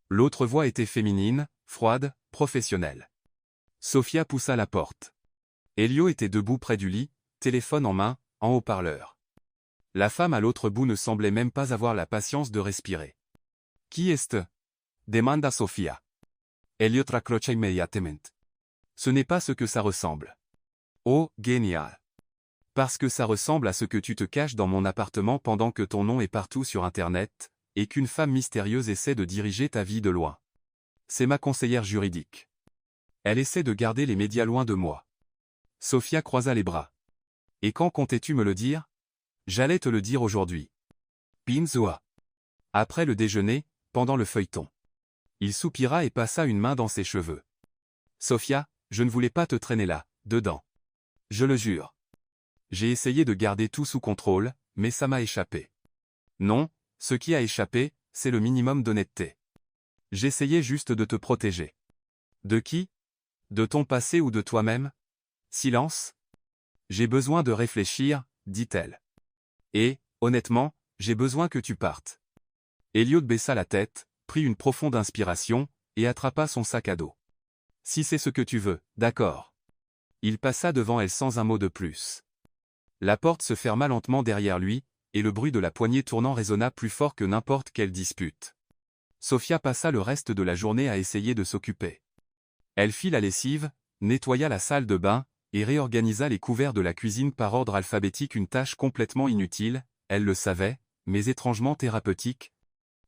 L'autre voix était féminine, froide, professionnel. Sophia poussa la porte. Elio était debout près du lit, téléphone en main, en haut-parleur. La femme à l'autre bout ne semblait même pas avoir la patience de respirer. « Qui est-ce » demanda Sofia. Elliot raccrocha immédiatement. Ce n'est pas ce que ça ressemble. Oh, génial. Parce que ça ressemble à ce que tu te caches dans mon appartement pendant que ton nom est partout sur Internet, et qu'une femme mystérieuse essaie de diriger ta vie de loin. C'est ma conseillère juridique. Elle essaie de garder les médias loin de moi. Sofia croisa les bras. Et quand comptais-tu me le dire? J'allais te le dire aujourd'hui. Pinzoa. Après le déjeuner, pendant le feuilleton. Il soupira et passa une main dans ses cheveux. Sofia, je ne voulais pas te traîner là, dedans. Je le jure. J'ai essayé de garder tout sous contrôle, mais ça m'a échappé. Non, ce qui a échappé, c'est le minimum d'honnêteté. J'essayais juste de te protéger. De qui? De ton passé ou de toi-même? Silence. J'ai besoin de réfléchir, dit-elle. Et, honnêtement, j'ai besoin que tu partes. Elliot baissa la tête, prit une profonde inspiration, et attrapa son sac à dos. Si c'est ce que tu veux, d'accord. Il passa devant elle sans un mot de plus. La porte se ferma lentement derrière lui, et le bruit de la poignée tournant résonna plus fort que n'importe quelle dispute. Sofia passa le reste de la journée à essayer de s'occuper. Elle fit la lessive, nettoya la salle de bain, et réorganisa les couverts de la cuisine par ordre alphabétique, une tâche complètement inutile, elle le savait, mais étrangement thérapeutique.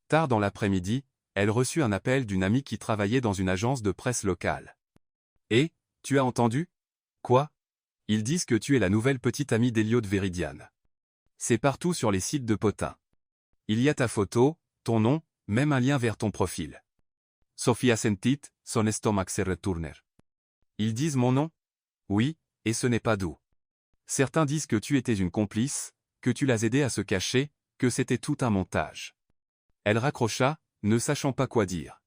Tard dans l'après-midi, elle reçut un appel d'une amie qui travaillait dans une agence de presse locale. « Et, tu as entendu? Quoi? Ils disent que tu es la nouvelle petite amie d'Elliot Veridian. C'est partout sur les sites de potins. Il y a ta photo, ton nom, même un lien vers ton profil. » Sofia sentit son estomac se retourner. Ils disent mon nom? Oui, et ce n'est pas doux. Certains disent que tu étais une complice, que tu l'as aidé à se cacher, que c'était tout un montage. Elle raccrocha, ne sachant pas quoi dire.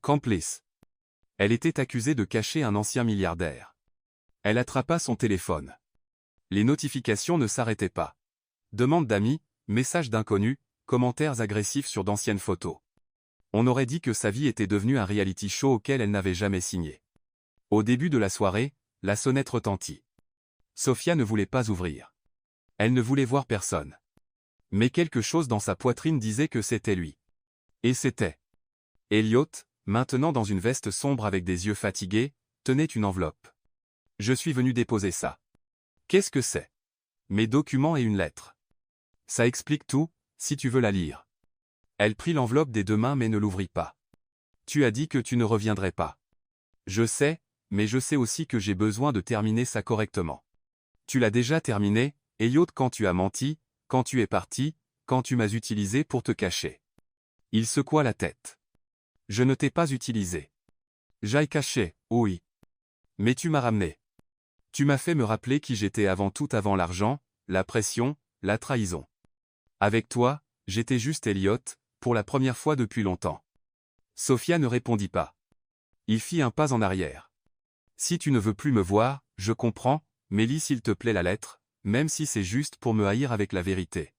Complice. Elle était accusée de cacher un ancien milliardaire. Elle attrapa son téléphone. Les notifications ne s'arrêtaient pas. Demandes d'amis, messages d'inconnus, commentaires agressifs sur d'anciennes photos. On aurait dit que sa vie était devenue un reality show auquel elle n'avait jamais signé. Au début de la soirée, la sonnette retentit. Sofia ne voulait pas ouvrir. Elle ne voulait voir personne. Mais quelque chose dans sa poitrine disait que c'était lui. Et c'était. Elliot, maintenant dans une veste sombre avec des yeux fatigués, tenait une enveloppe. Je suis venu déposer ça. Qu'est-ce que c'est? Mes documents et une lettre. Ça explique tout, si tu veux la lire. Elle prit l'enveloppe des deux mains mais ne l'ouvrit pas. Tu as dit que tu ne reviendrais pas. Je sais, mais je sais aussi que j'ai besoin de terminer ça correctement. Tu l'as déjà terminé, Elliot, quand tu as menti, quand tu es parti, quand tu m'as utilisé pour te cacher. Il secoua la tête. Je ne t'ai pas utilisé. J'aille caché, oui. Mais tu m'as ramené. Tu m'as fait me rappeler qui j'étais avant tout, avant l'argent, la pression, la trahison. Avec toi, j'étais juste Elliot, pour la première fois depuis longtemps. Sofia ne répondit pas. Il fit un pas en arrière. Si tu ne veux plus me voir, je comprends, mais lis s'il te plaît la lettre, même si c'est juste pour me haïr avec la vérité.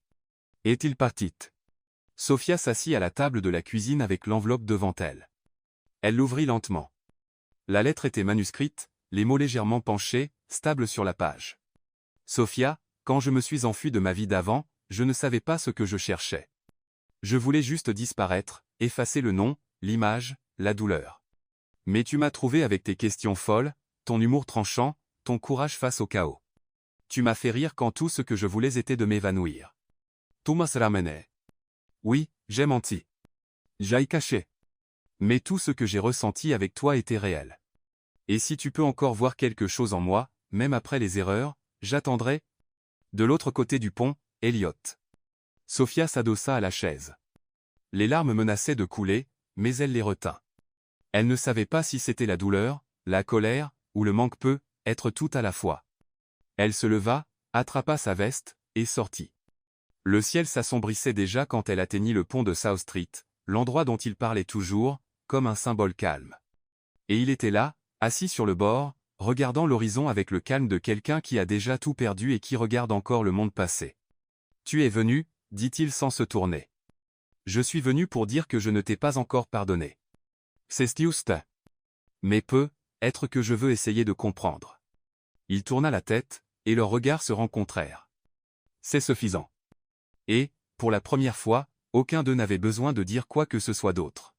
Est-il parti? Sofia s'assit à la table de la cuisine avec l'enveloppe devant elle. Elle l'ouvrit lentement. La lettre était manuscrite, les mots légèrement penchés, stables sur la page. Sofia, quand je me suis enfui de ma vie d'avant, je ne savais pas ce que je cherchais. Je voulais juste disparaître, effacer le nom, l'image, la douleur. Mais tu m'as trouvé avec tes questions folles, ton humour tranchant, ton courage face au chaos. Tu m'as fait rire quand tout ce que je voulais était de m'évanouir. Thomas ramenait. Oui, j'ai menti. J'aille caché. Mais tout ce que j'ai ressenti avec toi était réel. Et si tu peux encore voir quelque chose en moi, même après les erreurs, j'attendrai. De l'autre côté du pont, Elliot. Sofia s'adossa à la chaise. Les larmes menaçaient de couler, mais elle les retint. Elle ne savait pas si c'était la douleur, la colère, ou le manque peut être tout à la fois. Elle se leva, attrapa sa veste, et sortit. Le ciel s'assombrissait déjà quand elle atteignit le pont de South Street, l'endroit dont il parlait toujours, comme un symbole calme. Et il était là, assis sur le bord, regardant l'horizon avec le calme de quelqu'un qui a déjà tout perdu et qui regarde encore le monde passer. « Tu es venu, dit-il sans se tourner. Je suis venu pour dire que je ne t'ai pas encore pardonné. C'est juste. Mais être que je veux essayer de comprendre. Il tourna la tête, et leurs regards se rencontrèrent. C'est suffisant. Et, pour la première fois, aucun d'eux n'avait besoin de dire quoi que ce soit d'autre.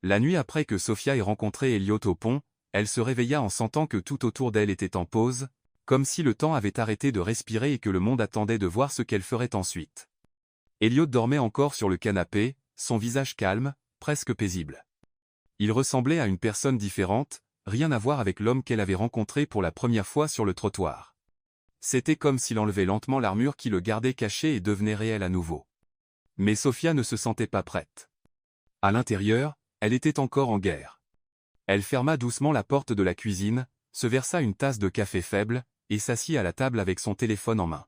La nuit après que Sophia ait rencontré Elliot au pont, elle se réveilla en sentant que tout autour d'elle était en pause, comme si le temps avait arrêté de respirer et que le monde attendait de voir ce qu'elle ferait ensuite. Elliot dormait encore sur le canapé, son visage calme, presque paisible. Il ressemblait à une personne différente, rien à voir avec l'homme qu'elle avait rencontré pour la première fois sur le trottoir. C'était comme s'il enlevait lentement l'armure qui le gardait caché et devenait réel à nouveau. Mais Sophia ne se sentait pas prête. À l'intérieur, elle était encore en guerre. Elle ferma doucement la porte de la cuisine, se versa une tasse de café faible, et s'assit à la table avec son téléphone en main.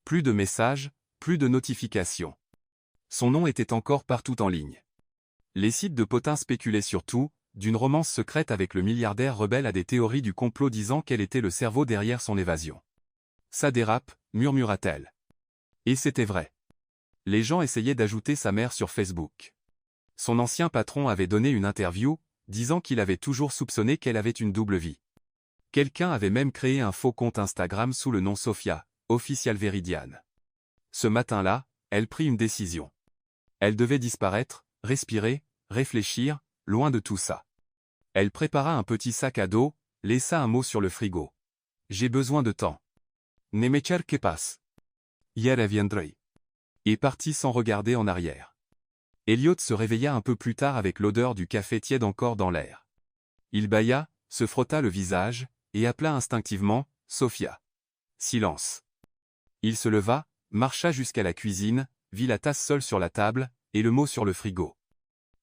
Plus de messages, plus de notifications. Son nom était encore partout en ligne. Les sites de potins spéculaient sur tout, d'une romance secrète avec le milliardaire rebelle à des théories du complot disant qu'elle était le cerveau derrière son évasion. Ça dérape, murmura-t-elle. Et c'était vrai. Les gens essayaient d'ajouter sa mère sur Facebook. Son ancien patron avait donné une interview, disant qu'il avait toujours soupçonné qu'elle avait une double vie. Quelqu'un avait même créé un faux compte Instagram sous le nom Sophia, official Veridiane. Ce matin-là, elle prit une décision. Elle devait disparaître, respirer, réfléchir, loin de tout ça. Elle prépara un petit sac à dos, laissa un mot sur le frigo. J'ai besoin de temps. Ne me que passe. Hier reviendrai. Et partit sans regarder en arrière. Elliot se réveilla un peu plus tard avec l'odeur du café tiède encore dans l'air. Il bâilla, se frotta le visage, et appela instinctivement « Sophia ». Silence. Il se leva, marcha jusqu'à la cuisine, vit la tasse seule sur la table, et le mot sur le frigo.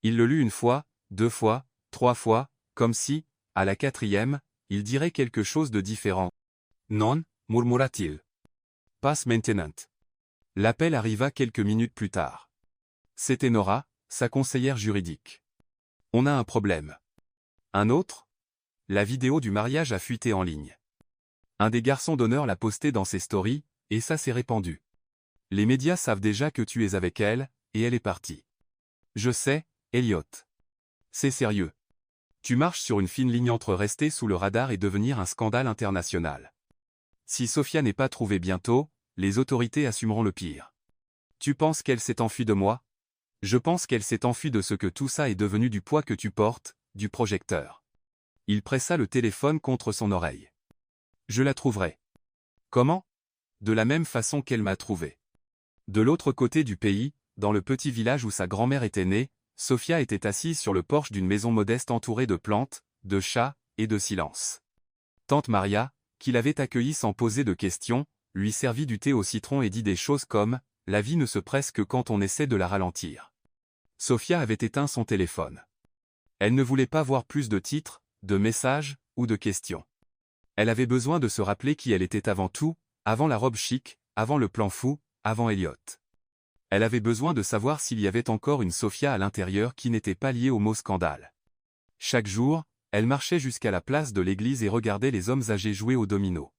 Il le lut une fois, 2 fois, 3 fois, comme si, à la 4e, il dirait quelque chose de différent. « Non », murmura-t-il. « Passe maintenant ». L'appel arriva quelques minutes plus tard. C'était Nora, sa conseillère juridique. On a un problème. Un autre? La vidéo du mariage a fuité en ligne. Un des garçons d'honneur l'a postée dans ses stories, et ça s'est répandu. Les médias savent déjà que tu es avec elle, et elle est partie. Je sais, Elliot. C'est sérieux. Tu marches sur une fine ligne entre rester sous le radar et devenir un scandale international. Si Sophia n'est pas trouvée bientôt, les autorités assumeront le pire. Tu penses qu'elle s'est enfuie de moi? Je pense qu'elle s'est enfuie de ce que tout ça est devenu du poids que tu portes, du projecteur. Il pressa le téléphone contre son oreille. Je la trouverai. Comment? De la même façon qu'elle m'a trouvé. De l'autre côté du pays, dans le petit village où sa grand-mère était née, Sophia était assise sur le porche d'une maison modeste entourée de plantes, de chats, et de silence. Tante Maria, qui l'avait accueillie sans poser de questions, lui servit du thé au citron et dit des choses comme « La vie ne se presse que quand on essaie de la ralentir ». Sophia avait éteint son téléphone. Elle ne voulait pas voir plus de titres, de messages, ou de questions. Elle avait besoin de se rappeler qui elle était avant tout, avant la robe chic, avant le plan fou, avant Elliot. Elle avait besoin de savoir s'il y avait encore une Sophia à l'intérieur qui n'était pas liée au mot scandale. Chaque jour, elle marchait jusqu'à la place de l'église et regardait les hommes âgés jouer au domino.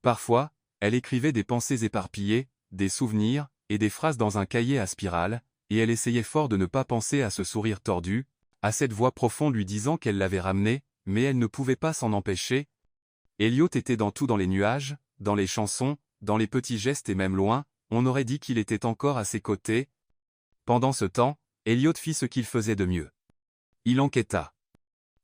Parfois, elle écrivait des pensées éparpillées, des souvenirs, et des phrases dans un cahier à spirale, et elle essayait fort de ne pas penser à ce sourire tordu, à cette voix profonde lui disant qu'elle l'avait ramené, mais elle ne pouvait pas s'en empêcher. Elliot était dans tout, dans les nuages, dans les chansons, dans les petits gestes et même loin, on aurait dit qu'il était encore à ses côtés. Pendant ce temps, Elliot fit ce qu'il faisait de mieux. Il enquêta.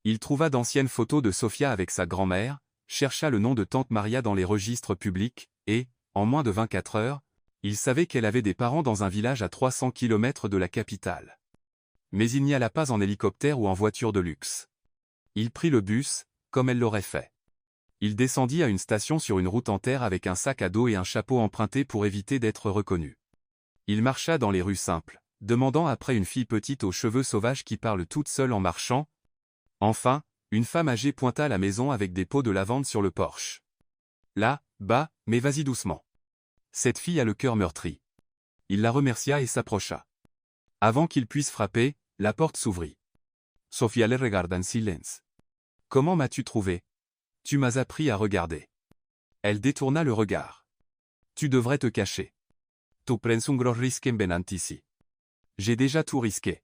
Il trouva d'anciennes photos de Sophia avec sa grand-mère, chercha le nom de tante Maria dans les registres publics, et, en moins de 24 heures, il savait qu'elle avait des parents dans un village à 300 km de la capitale. Mais il n'y alla pas en hélicoptère ou en voiture de luxe. Il prit le bus, comme elle l'aurait fait. Il descendit à une station sur une route en terre avec un sac à dos et un chapeau emprunté pour éviter d'être reconnu. Il marcha dans les rues simples, demandant après une fille petite aux cheveux sauvages qui parle toute seule en marchant. Enfin, une femme âgée pointa la maison avec des pots de lavande sur le porche. Là, bas, mais vas-y doucement. Cette fille a le cœur meurtri. Il la remercia et s'approcha. Avant qu'il puisse frapper, la porte s'ouvrit. Sophia le regarda en silence. Comment m'as-tu trouvé? Tu m'as appris à regarder. Elle détourna le regard. Tu devrais te cacher. Tu prends un gros risque en venant ici. J'ai déjà tout risqué.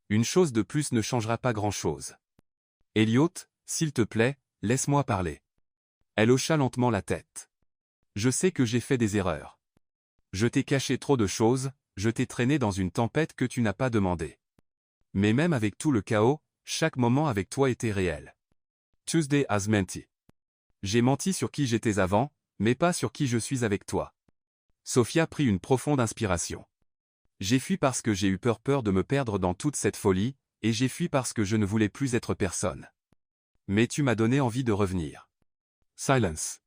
Une chose de plus ne changera pas grand-chose. Elliot, S'il te plaît, laisse-moi parler. Elle hocha lentement la tête. Je sais que j'ai fait des erreurs. Je t'ai caché trop de choses, je t'ai traîné dans une tempête que tu n'as pas demandé. Mais même avec tout le chaos, chaque moment avec toi était réel. Tuesday has menti. J'ai menti sur qui j'étais avant, mais pas sur qui je suis avec toi. Sophia prit une profonde inspiration. J'ai fui parce que j'ai eu peur de me perdre dans toute cette folie, et j'ai fui parce que je ne voulais plus être personne. Mais tu m'as donné envie de revenir. Silence.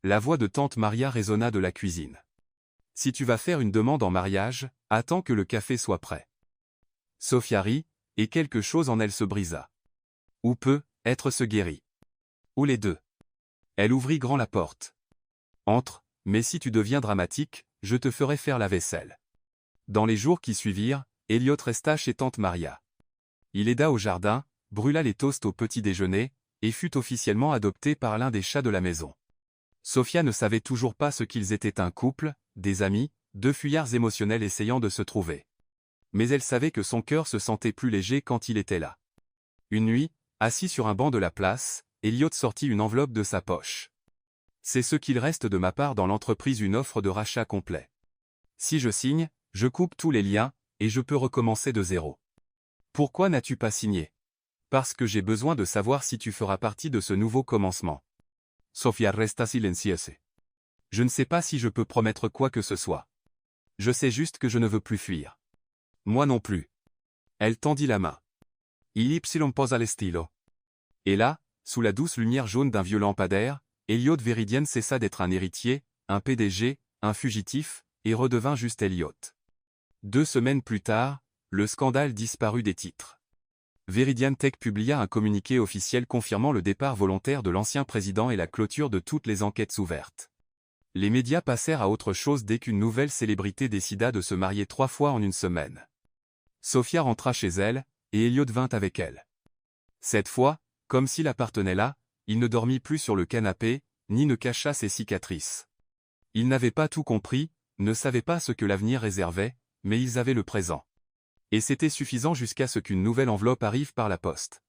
La voix de tante Maria résonna de la cuisine. Si tu vas faire une demande en mariage, attends que le café soit prêt. Sophia rit, et quelque chose en elle se brisa. Ou peut être se guérit. Ou les deux. Elle ouvrit grand la porte. Entre, mais si tu deviens dramatique, je te ferai faire la vaisselle. Dans les jours qui suivirent, Elliot resta chez tante Maria. Il aida au jardin, brûla les toasts au petit déjeuner, et fut officiellement adopté par l'un des chats de la maison. Sophia ne savait toujours pas ce qu'ils étaient, un couple, des amis, deux fuyards émotionnels essayant de se trouver. Mais elle savait que son cœur se sentait plus léger quand il était là. Une nuit, assis sur un banc de la place, Elliot sortit une enveloppe de sa poche. C'est ce qu'il reste de ma part dans l'entreprise, une offre de rachat complet. Si je signe, je coupe tous les liens, et je peux recommencer de zéro. Pourquoi n'as-tu pas signé? Parce que j'ai besoin de savoir si tu feras partie de ce nouveau commencement. Sophia resta silencieuse. Je ne sais pas si je peux promettre quoi que ce soit. Je sais juste que je ne veux plus fuir. Moi non plus. Elle tendit la main. Il y posa le stylo. Et là, sous la douce lumière jaune d'un vieux lampadaire, Elliot Viridian cessa d'être un héritier, un PDG, un fugitif, et redevint juste Elliot. 2 semaines plus tard, le scandale disparut des titres. Viridian Tech publia un communiqué officiel confirmant le départ volontaire de l'ancien président et la clôture de toutes les enquêtes ouvertes. Les médias passèrent à autre chose dès qu'une nouvelle célébrité décida de se marier 3 fois en une semaine. Sophia rentra chez elle, et Elliot vint avec elle. Cette fois, comme s'il appartenait là, il ne dormit plus sur le canapé, ni ne cacha ses cicatrices. Ils n'avaient pas tout compris, ne savaient pas ce que l'avenir réservait, mais ils avaient le présent. Et c'était suffisant jusqu'à ce qu'une nouvelle enveloppe arrive par la poste.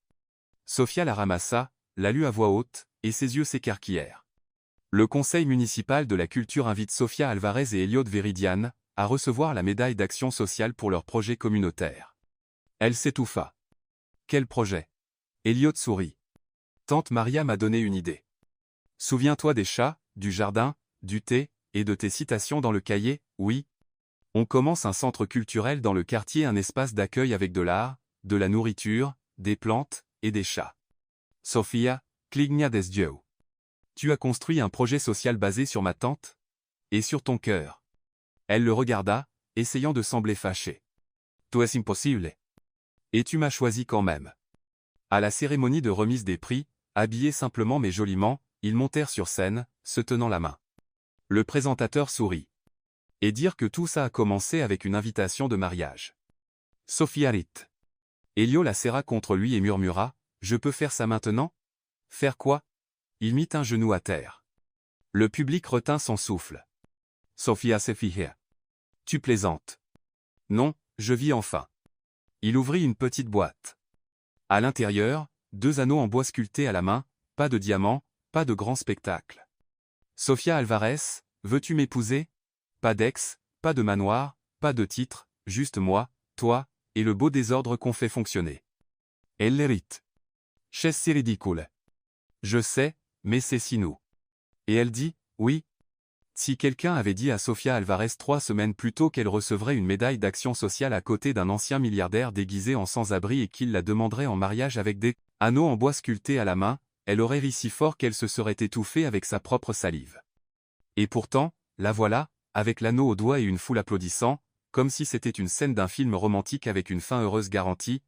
Sophia la ramassa, la lut à voix haute, et ses yeux s'écarquillèrent. Le conseil municipal de la culture invite Sophia Alvarez et Elliot Viridian à recevoir la médaille d'action sociale pour leur projet communautaire. Elle s'étouffa. Quel projet? Elliot sourit. Tante Maria m'a donné une idée. Souviens-toi des chats, du jardin, du thé, et de tes citations dans le cahier, oui? On commence un centre culturel dans le quartier, un espace d'accueil avec de l'art, de la nourriture, des plantes, et des chats. Sophia, cligna des yeux. Tu as construit un projet social basé sur ma tante? Et sur ton cœur. Elle le regarda, essayant de sembler fâchée. Tout est impossible. Et tu m'as choisi quand même. À la cérémonie de remise des prix, habillés simplement mais joliment, ils montèrent sur scène, se tenant la main. Le présentateur sourit. Et dire que tout ça a commencé avec une invitation de mariage. Sophia rit. Elliot la serra contre lui et murmura, « Je peux faire ça maintenant? » Faire quoi? Il mit un genou à terre. Le public retint son souffle. Sophia se fija. Tu plaisantes. Non, je vis enfin. Il ouvrit une petite boîte. À l'intérieur, 2 anneaux en bois sculptés à la main, pas de diamants, pas de grand spectacle. Sophia Alvarez, veux-tu m'épouser? Pas d'ex, pas de manoir, pas de titre, juste moi, toi, et le beau désordre qu'on fait fonctionner. Elle l'hérite. C'est ridicule. Je sais, mais c'est si nous. Et elle dit, oui. Si quelqu'un avait dit à Sophia Alvarez 3 semaines plus tôt qu'elle recevrait une médaille d'action sociale à côté d'un ancien milliardaire déguisé en sans-abri et qu'il la demanderait en mariage avec des anneaux en bois sculptés à la main, elle aurait ri si fort qu'elle se serait étouffée avec sa propre salive. Et pourtant, la voilà, avec l'anneau au doigt et une foule applaudissant, comme si c'était une scène d'un film romantique avec une fin heureuse garantie.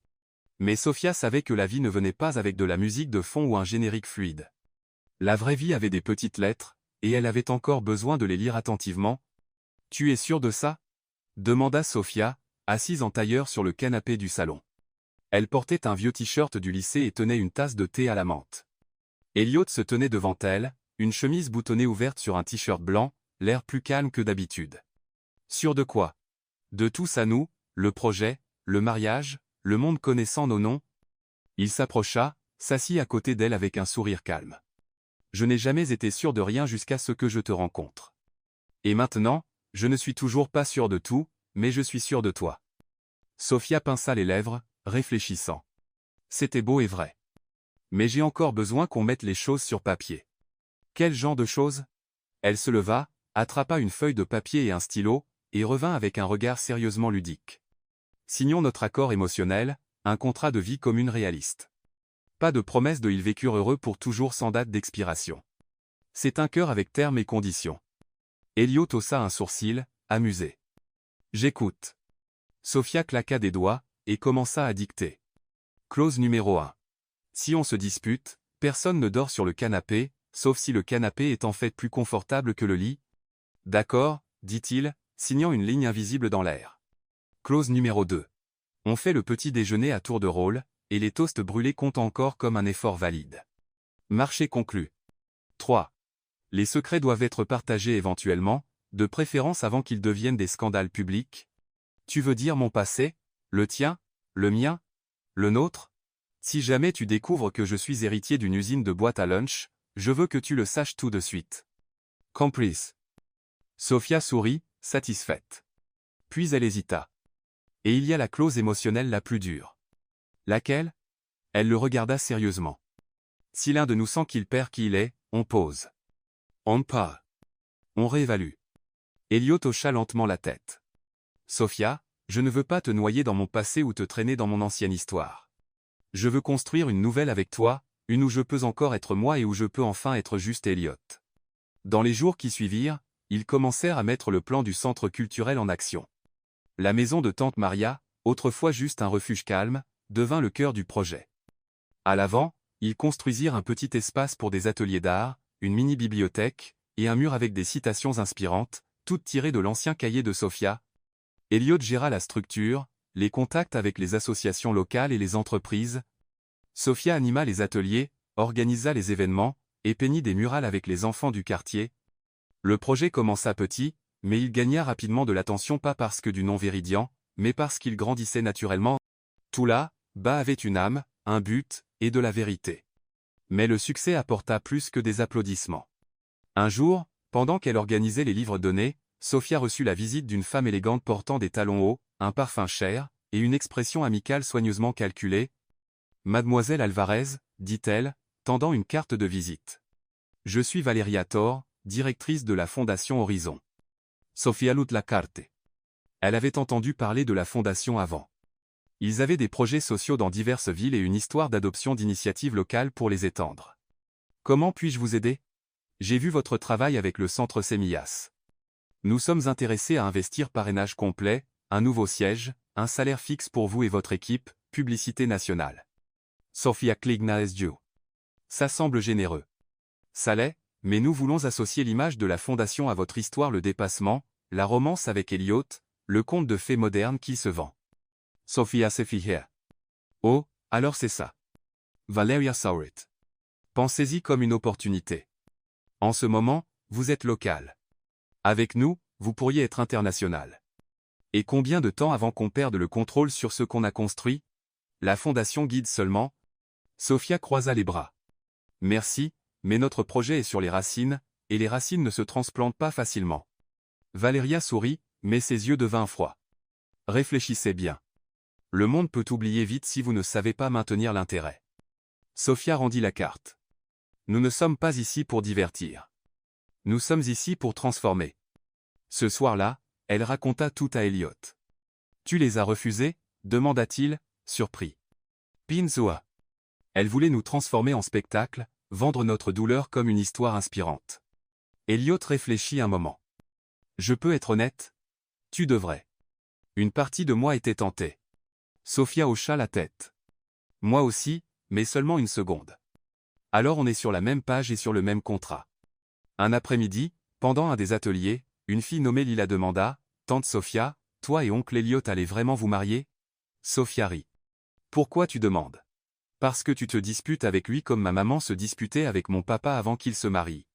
Mais Sophia savait que la vie ne venait pas avec de la musique de fond ou un générique fluide. La vraie vie avait des petites lettres, et elle avait encore besoin de les lire attentivement. « Tu es sûre de ça? » demanda Sophia, assise en tailleur sur le canapé du salon. Elle portait un vieux t-shirt du lycée et tenait une tasse de thé à la menthe. Elliot se tenait devant elle, une chemise boutonnée ouverte sur un t-shirt blanc, l'air plus calme que d'habitude. Sûr de quoi? De tous à nous, le projet, le mariage, le monde connaissant nos noms? Il s'approcha, s'assit à côté d'elle avec un sourire calme. Je n'ai jamais été sûr de rien jusqu'à ce que je te rencontre. Et maintenant, je ne suis toujours pas sûr de tout, mais je suis sûr de toi. Sofia pinça les lèvres, réfléchissant. C'était beau et vrai. Mais j'ai encore besoin qu'on mette les choses sur papier. Quel genre de choses? Elle se leva, attrapa une feuille de papier et un stylo, et revint avec un regard sérieusement ludique. Signons notre accord émotionnel, un contrat de vie commune réaliste. Pas de promesse de ils vécurent heureux pour toujours sans date d'expiration. C'est un cœur avec termes et conditions. Elliot haussa un sourcil, amusé. J'écoute. Sofia claqua des doigts, et commença à dicter. Clause numéro 1. Si on se dispute, personne ne dort sur le canapé, sauf si le canapé est en fait plus confortable que le lit. D'accord, dit-il, signant une ligne invisible dans l'air. Clause numéro 2. On fait le petit déjeuner à tour de rôle, et les toasts brûlés comptent encore comme un effort valide. Marché conclu. 3. Les secrets doivent être partagés éventuellement, de préférence avant qu'ils deviennent des scandales publics. Tu veux dire mon passé? Le tien? Le mien? Le nôtre? Si jamais tu découvres que je suis héritier d'une usine de boîtes à lunch, je veux que tu le saches tout de suite. Comprise. Sofia sourit, satisfaite. Puis elle hésita. Et il y a la clause émotionnelle la plus dure. Laquelle? Elle le regarda sérieusement. Si l'un de nous sent qu'il perd qui il est, on pose. On parle. On réévalue. Elliot hocha lentement la tête. Sofia, je ne veux pas te noyer dans mon passé ou te traîner dans mon ancienne histoire. Je veux construire une nouvelle avec toi, une où je peux encore être moi et où je peux enfin être juste Elliot. Dans les jours qui suivirent, ils commencèrent à mettre le plan du centre culturel en action. La maison de tante Maria, autrefois juste un refuge calme, devint le cœur du projet. À l'avant, ils construisirent un petit espace pour des ateliers d'art, une mini-bibliothèque, et un mur avec des citations inspirantes, toutes tirées de l'ancien cahier de Sofia. Elliot géra la structure, les contacts avec les associations locales et les entreprises. Sofia anima les ateliers, organisa les événements, et peignit des murales avec les enfants du quartier. Le projet commença petit, mais il gagna rapidement de l'attention pas parce que du nom Véridian, mais parce qu'il grandissait naturellement. Tout là, bas avait une âme, un but, et de la vérité. Mais le succès apporta plus que des applaudissements. Un jour, pendant qu'elle organisait les livres donnés, Sofia reçut la visite d'une femme élégante portant des talons hauts, un parfum cher, et une expression amicale soigneusement calculée. « Mademoiselle Alvarez, dit-elle, tendant une carte de visite. Je suis Valeria Thor, directrice de la Fondation Horizon. » Sofia lut la carte. Elle avait entendu parler de la fondation avant. Ils avaient des projets sociaux dans diverses villes et une histoire d'adoption d'initiatives locales pour les étendre. Comment puis-je vous aider? J'ai vu votre travail avec le centre Semillas. Nous sommes intéressés à investir parrainage complet, un nouveau siège, un salaire fixe pour vous et votre équipe, publicité nationale. Sofia Kligna Dieu. Ça semble généreux. Ça l'est, mais nous voulons associer l'image de la fondation à votre histoire, le dépassement, la romance avec Elliot, le conte de fées moderne qui se vend. Sofia Sefiher. Oh, alors c'est ça. Valeria saw it. Pensez-y comme une opportunité. En ce moment, vous êtes local. Avec nous, vous pourriez être international. Et combien de temps avant qu'on perde le contrôle sur ce qu'on a construit? La fondation guide seulement. Sofia croisa les bras. Merci, mais notre projet est sur les racines, et les racines ne se transplantent pas facilement. Valeria sourit, mais ses yeux devinrent froids. Réfléchissez bien. Le monde peut oublier vite si vous ne savez pas maintenir l'intérêt. Sofia rendit la carte. Nous ne sommes pas ici pour divertir. Nous sommes ici pour transformer. Ce soir-là, elle raconta tout à Elliot. Tu les as refusés? Demanda-t-il, surpris. Pinzoa. Elle voulait nous transformer en spectacle, vendre notre douleur comme une histoire inspirante. Elliot réfléchit un moment. Je peux être honnête? Tu devrais. Une partie de moi était tentée. Sofia hocha la tête. Moi aussi, mais seulement une seconde. Alors on est sur la même page et sur le même contrat. Un après-midi, pendant un des ateliers, une fille nommée Lila demanda, « Tante Sofia, toi et oncle Elliot allez vraiment vous marier ?» Sofia rit. « Pourquoi tu demandes? Parce que tu te disputes avec lui comme ma maman se disputait avec mon papa avant qu'il se marie. »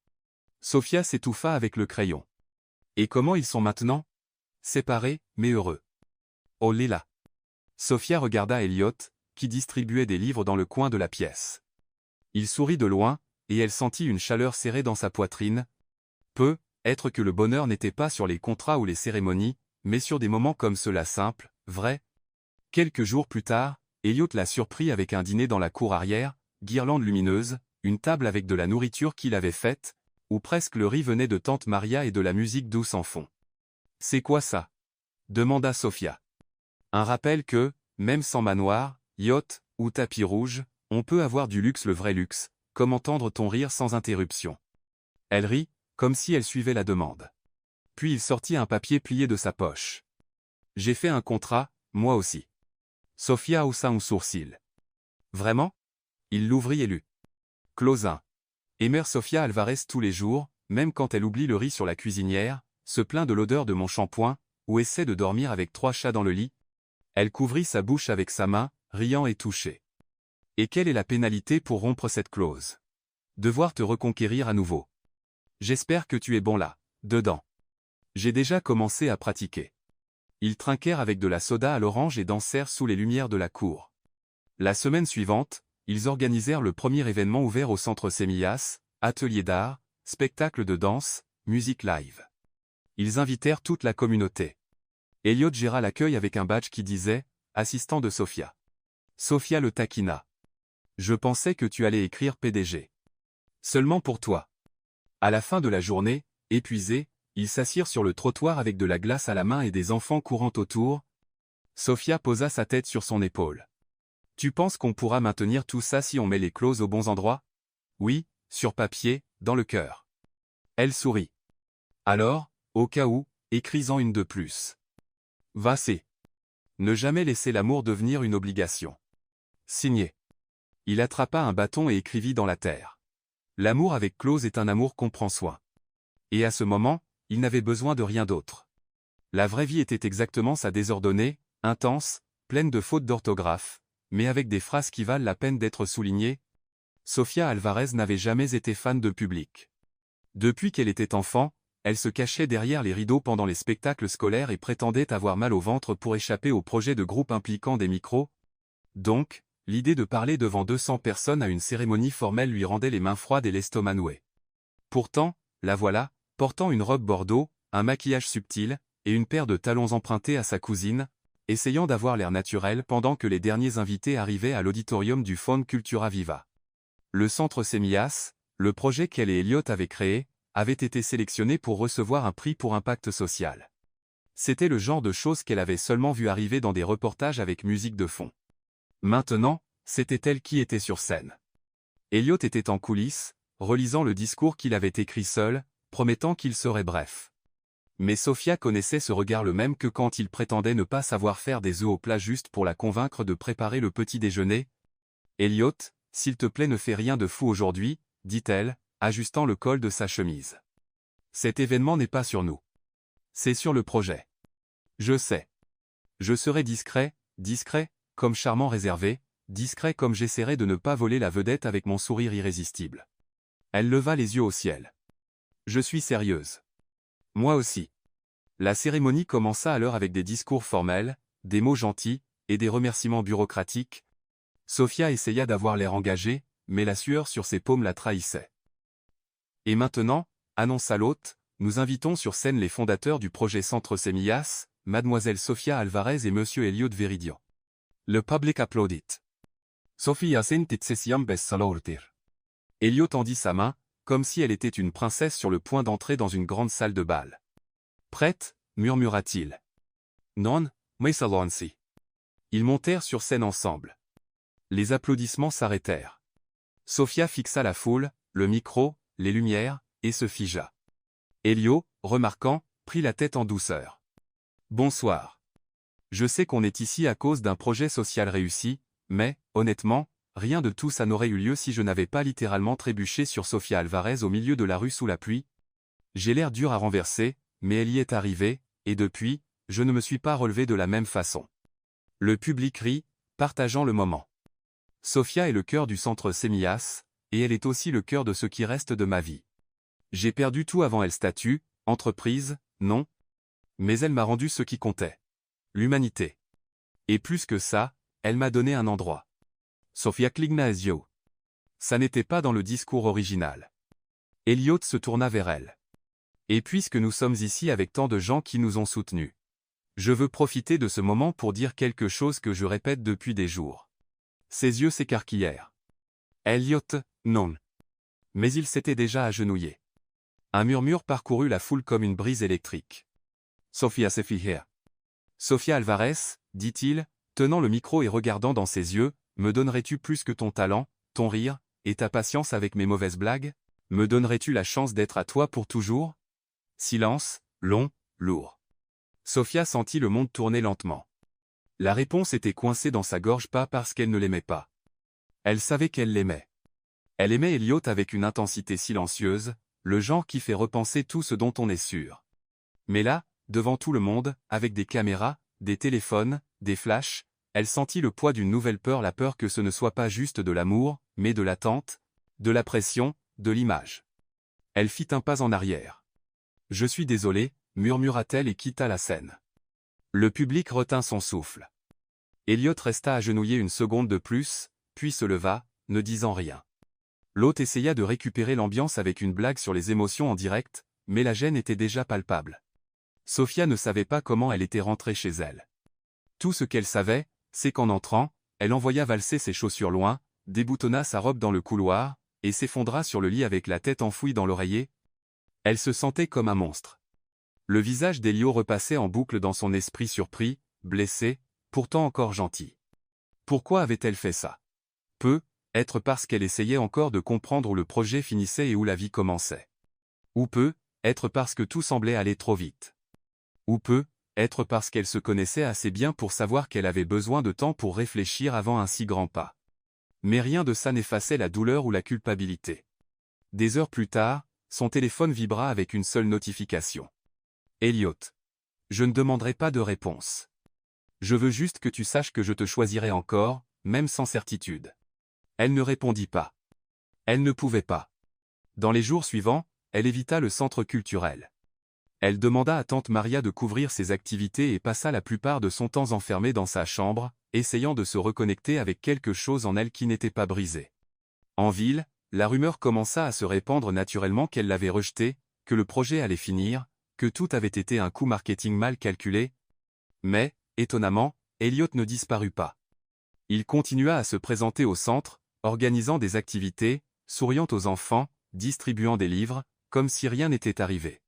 Sofia s'étouffa avec le crayon. « Et comment ils sont maintenant? Séparés, mais heureux. » Oh Lila. Sofia regarda Elliot, qui distribuait des livres dans le coin de la pièce. Il sourit de loin, et elle sentit une chaleur serrée dans sa poitrine. Peut-être que le bonheur n'était pas sur les contrats ou les cérémonies, mais sur des moments comme ceux-là simples, vrais. Quelques jours plus tard, Elliot la surprit avec un dîner dans la cour arrière, guirlandes lumineuses, une table avec de la nourriture qu'il avait faite, où presque le riz venait de tante Maria et de la musique douce en fond. « C'est quoi ça » demanda Sophia. Un rappel que, même sans manoir, yacht ou tapis rouge, on peut avoir du luxe, le vrai luxe, comme entendre ton rire sans interruption. Elle rit, comme si elle suivait la demande. Puis il sortit un papier plié de sa poche. « J'ai fait un contrat, moi aussi. » Sophia haussa un sourcil. « Vraiment ?» Il l'ouvrit et lut. Clause 1. Aimer Sofia Alvarez tous les jours, même quand elle oublie le riz sur la cuisinière, se plaint de l'odeur de mon shampoing, ou essaie de dormir avec 3 chats dans le lit. Elle couvrit sa bouche avec sa main, riant et touchée. Et quelle est la pénalité pour rompre cette clause? Devoir te reconquérir à nouveau. J'espère que tu es bon là, dedans. J'ai déjà commencé à pratiquer. Ils trinquèrent avec de la soda à l'orange et dansèrent sous les lumières de la cour. La semaine suivante, ils organisèrent le premier événement ouvert au centre Semillas, atelier d'art, spectacle de danse, musique live. Ils invitèrent toute la communauté. Elliot géra l'accueil avec un badge qui disait « Assistant de Sophia ». Sophia le taquina. « Je pensais que tu allais écrire PDG. Seulement pour toi. » À la fin de la journée, épuisés, ils s'assirent sur le trottoir avec de la glace à la main et des enfants courant autour. Sophia posa sa tête sur son épaule. « Tu penses qu'on pourra maintenir tout ça si on met les clauses aux bons endroits? » Oui, sur papier, dans le cœur. Elle sourit. « Alors, au cas où, écris-en une de plus. » Vassé. Ne jamais laisser l'amour devenir une obligation. Signé. Il attrapa un bâton et écrivit dans la terre. L'amour avec clause est un amour qu'on prend soin. Et à ce moment, il n'avait besoin de rien d'autre. La vraie vie était exactement ça, désordonnée, intense, pleine de fautes d'orthographe, mais avec des phrases qui valent la peine d'être soulignées. Sofia Alvarez n'avait jamais été fan de public. Depuis qu'elle était enfant, elle se cachait derrière les rideaux pendant les spectacles scolaires et prétendait avoir mal au ventre pour échapper aux projets de groupe impliquant des micros. Donc, l'idée de parler devant 200 personnes à une cérémonie formelle lui rendait les mains froides et l'estomac noué. Pourtant, la voilà, portant une robe bordeaux, un maquillage subtil, et une paire de talons empruntés à sa cousine, essayant d'avoir l'air naturel pendant que les derniers invités arrivaient à l'auditorium du Fonds Cultura Viva. Le centre Semillas, le projet qu'elle et Elliot avaient créé, avait été sélectionné pour recevoir un prix pour impact social. C'était le genre de choses qu'elle avait seulement vu arriver dans des reportages avec musique de fond. Maintenant, c'était elle qui était sur scène. Elliot était en coulisses, relisant le discours qu'il avait écrit seul, promettant qu'il serait bref. Mais Sophia connaissait ce regard, le même que quand il prétendait ne pas savoir faire des œufs au plat juste pour la convaincre de préparer le petit déjeuner. « Elliot, s'il te plaît, ne fais rien de fou aujourd'hui, » dit-elle, ajustant le col de sa chemise. Cet événement n'est pas sur nous. C'est sur le projet. Je sais. Je serai discret, comme charmant réservé, discret comme j'essaierai de ne pas voler la vedette avec mon sourire irrésistible. Elle leva les yeux au ciel. Je suis sérieuse. Moi aussi. La cérémonie commença alors avec des discours formels, des mots gentils, et des remerciements bureaucratiques. Sophia essaya d'avoir l'air engagée, mais la sueur sur ses paumes la trahissait. Et maintenant, annonça l'hôte, nous invitons sur scène les fondateurs du projet Centre Semillas, Mademoiselle Sophia Alvarez et Monsieur Elliot Veridian. Le public applaudit. Sophia sentit sesiam bes salortir. Elliot tendit sa main, comme si elle était une princesse sur le point d'entrer dans une grande salle de bal. Prête, murmura-t-il. Non, mais salonsi. Ils montèrent sur scène ensemble. Les applaudissements s'arrêtèrent. Sophia fixa la foule, le micro, les lumières, et se figea. Elliot, remarquant, prit la tête en douceur. Bonsoir. Je sais qu'on est ici à cause d'un projet social réussi, mais, honnêtement, rien de tout ça n'aurait eu lieu si je n'avais pas littéralement trébuché sur Sophia Alvarez au milieu de la rue sous la pluie. J'ai l'air dur à renverser, mais elle y est arrivée, et depuis, je ne me suis pas relevé de la même façon. Le public rit, partageant le moment. Sophia est le cœur du centre Semillas, et elle est aussi le cœur de ce qui reste de ma vie. J'ai perdu tout avant elle, statut, entreprise, non. Mais elle m'a rendu ce qui comptait. L'humanité. Et plus que ça, elle m'a donné un endroit. Sophia Kligna Ezio. Ça n'était pas dans le discours original. Elliot se tourna vers elle. Et puisque nous sommes ici avec tant de gens qui nous ont soutenus, je veux profiter de ce moment pour dire quelque chose que je répète depuis des jours. Ses yeux s'écarquillèrent. Elliot, non. Mais il s'était déjà agenouillé. Un murmure parcourut la foule comme une brise électrique. Sofía se fijea. Sofía Alvarez, dit-il, tenant le micro et regardant dans ses yeux, me donnerais-tu plus que ton talent, ton rire, et ta patience avec mes mauvaises blagues? Me donnerais-tu la chance d'être à toi pour toujours? Silence, long, lourd. Sofía sentit le monde tourner lentement. La réponse était coincée dans sa gorge pas parce qu'elle ne l'aimait pas. Elle savait qu'elle l'aimait. Elle aimait Elliot avec une intensité silencieuse, le genre qui fait repenser tout ce dont on est sûr. Mais là, devant tout le monde, avec des caméras, des téléphones, des flashs, elle sentit le poids d'une nouvelle peur, la peur que ce ne soit pas juste de l'amour, mais de l'attente, de la pression, de l'image. Elle fit un pas en arrière. « Je suis désolée », murmura-t-elle et quitta la scène. Le public retint son souffle. Elliot resta agenouillé une seconde de plus, puis se leva, ne disant rien. L'hôte essaya de récupérer l'ambiance avec une blague sur les émotions en direct, mais la gêne était déjà palpable. Sofía ne savait pas comment elle était rentrée chez elle. Tout ce qu'elle savait, c'est qu'en entrant, elle envoya valser ses chaussures loin, déboutonna sa robe dans le couloir, et s'effondra sur le lit avec la tête enfouie dans l'oreiller. Elle se sentait comme un monstre. Le visage d'Elliot repassait en boucle dans son esprit surpris, blessé, pourtant encore gentil. Pourquoi avait-elle fait ça? Être parce qu'elle essayait encore de comprendre où le projet finissait et où la vie commençait. Ou être parce que tout semblait aller trop vite. Ou être parce qu'elle se connaissait assez bien pour savoir qu'elle avait besoin de temps pour réfléchir avant un si grand pas. Mais rien de ça n'effaçait la douleur ou la culpabilité. Des heures plus tard, son téléphone vibra avec une seule notification. Elliot. Je ne demanderai pas de réponse. Je veux juste que tu saches que je te choisirai encore, même sans certitude. Elle ne répondit pas. Elle ne pouvait pas. Dans les jours suivants, elle évita le centre culturel. Elle demanda à tante Maria de couvrir ses activités et passa la plupart de son temps enfermée dans sa chambre, essayant de se reconnecter avec quelque chose en elle qui n'était pas brisé. En ville, la rumeur commença à se répandre naturellement qu'elle l'avait rejeté, que le projet allait finir, que tout avait été un coup marketing mal calculé. Mais, étonnamment, Elliot ne disparut pas. Il continua à se présenter au centre, organisant des activités, souriant aux enfants, distribuant des livres, comme si rien n'était arrivé.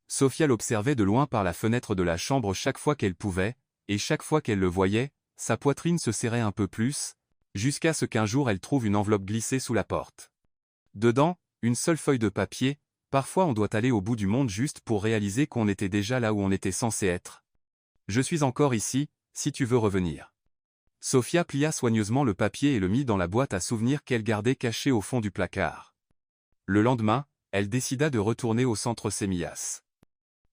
Sofía l'observait de loin par la fenêtre de la chambre chaque fois qu'elle pouvait, et chaque fois qu'elle le voyait, sa poitrine se serrait un peu plus, jusqu'à ce qu'un jour elle trouve une enveloppe glissée sous la porte. Dedans, une seule feuille de papier. Parfois on doit aller au bout du monde juste pour réaliser qu'on était déjà là où on était censé être. Je suis encore ici, si tu veux revenir. Sofía plia soigneusement le papier et le mit dans la boîte à souvenirs qu'elle gardait cachée au fond du placard. Le lendemain, elle décida de retourner au centre Semillas.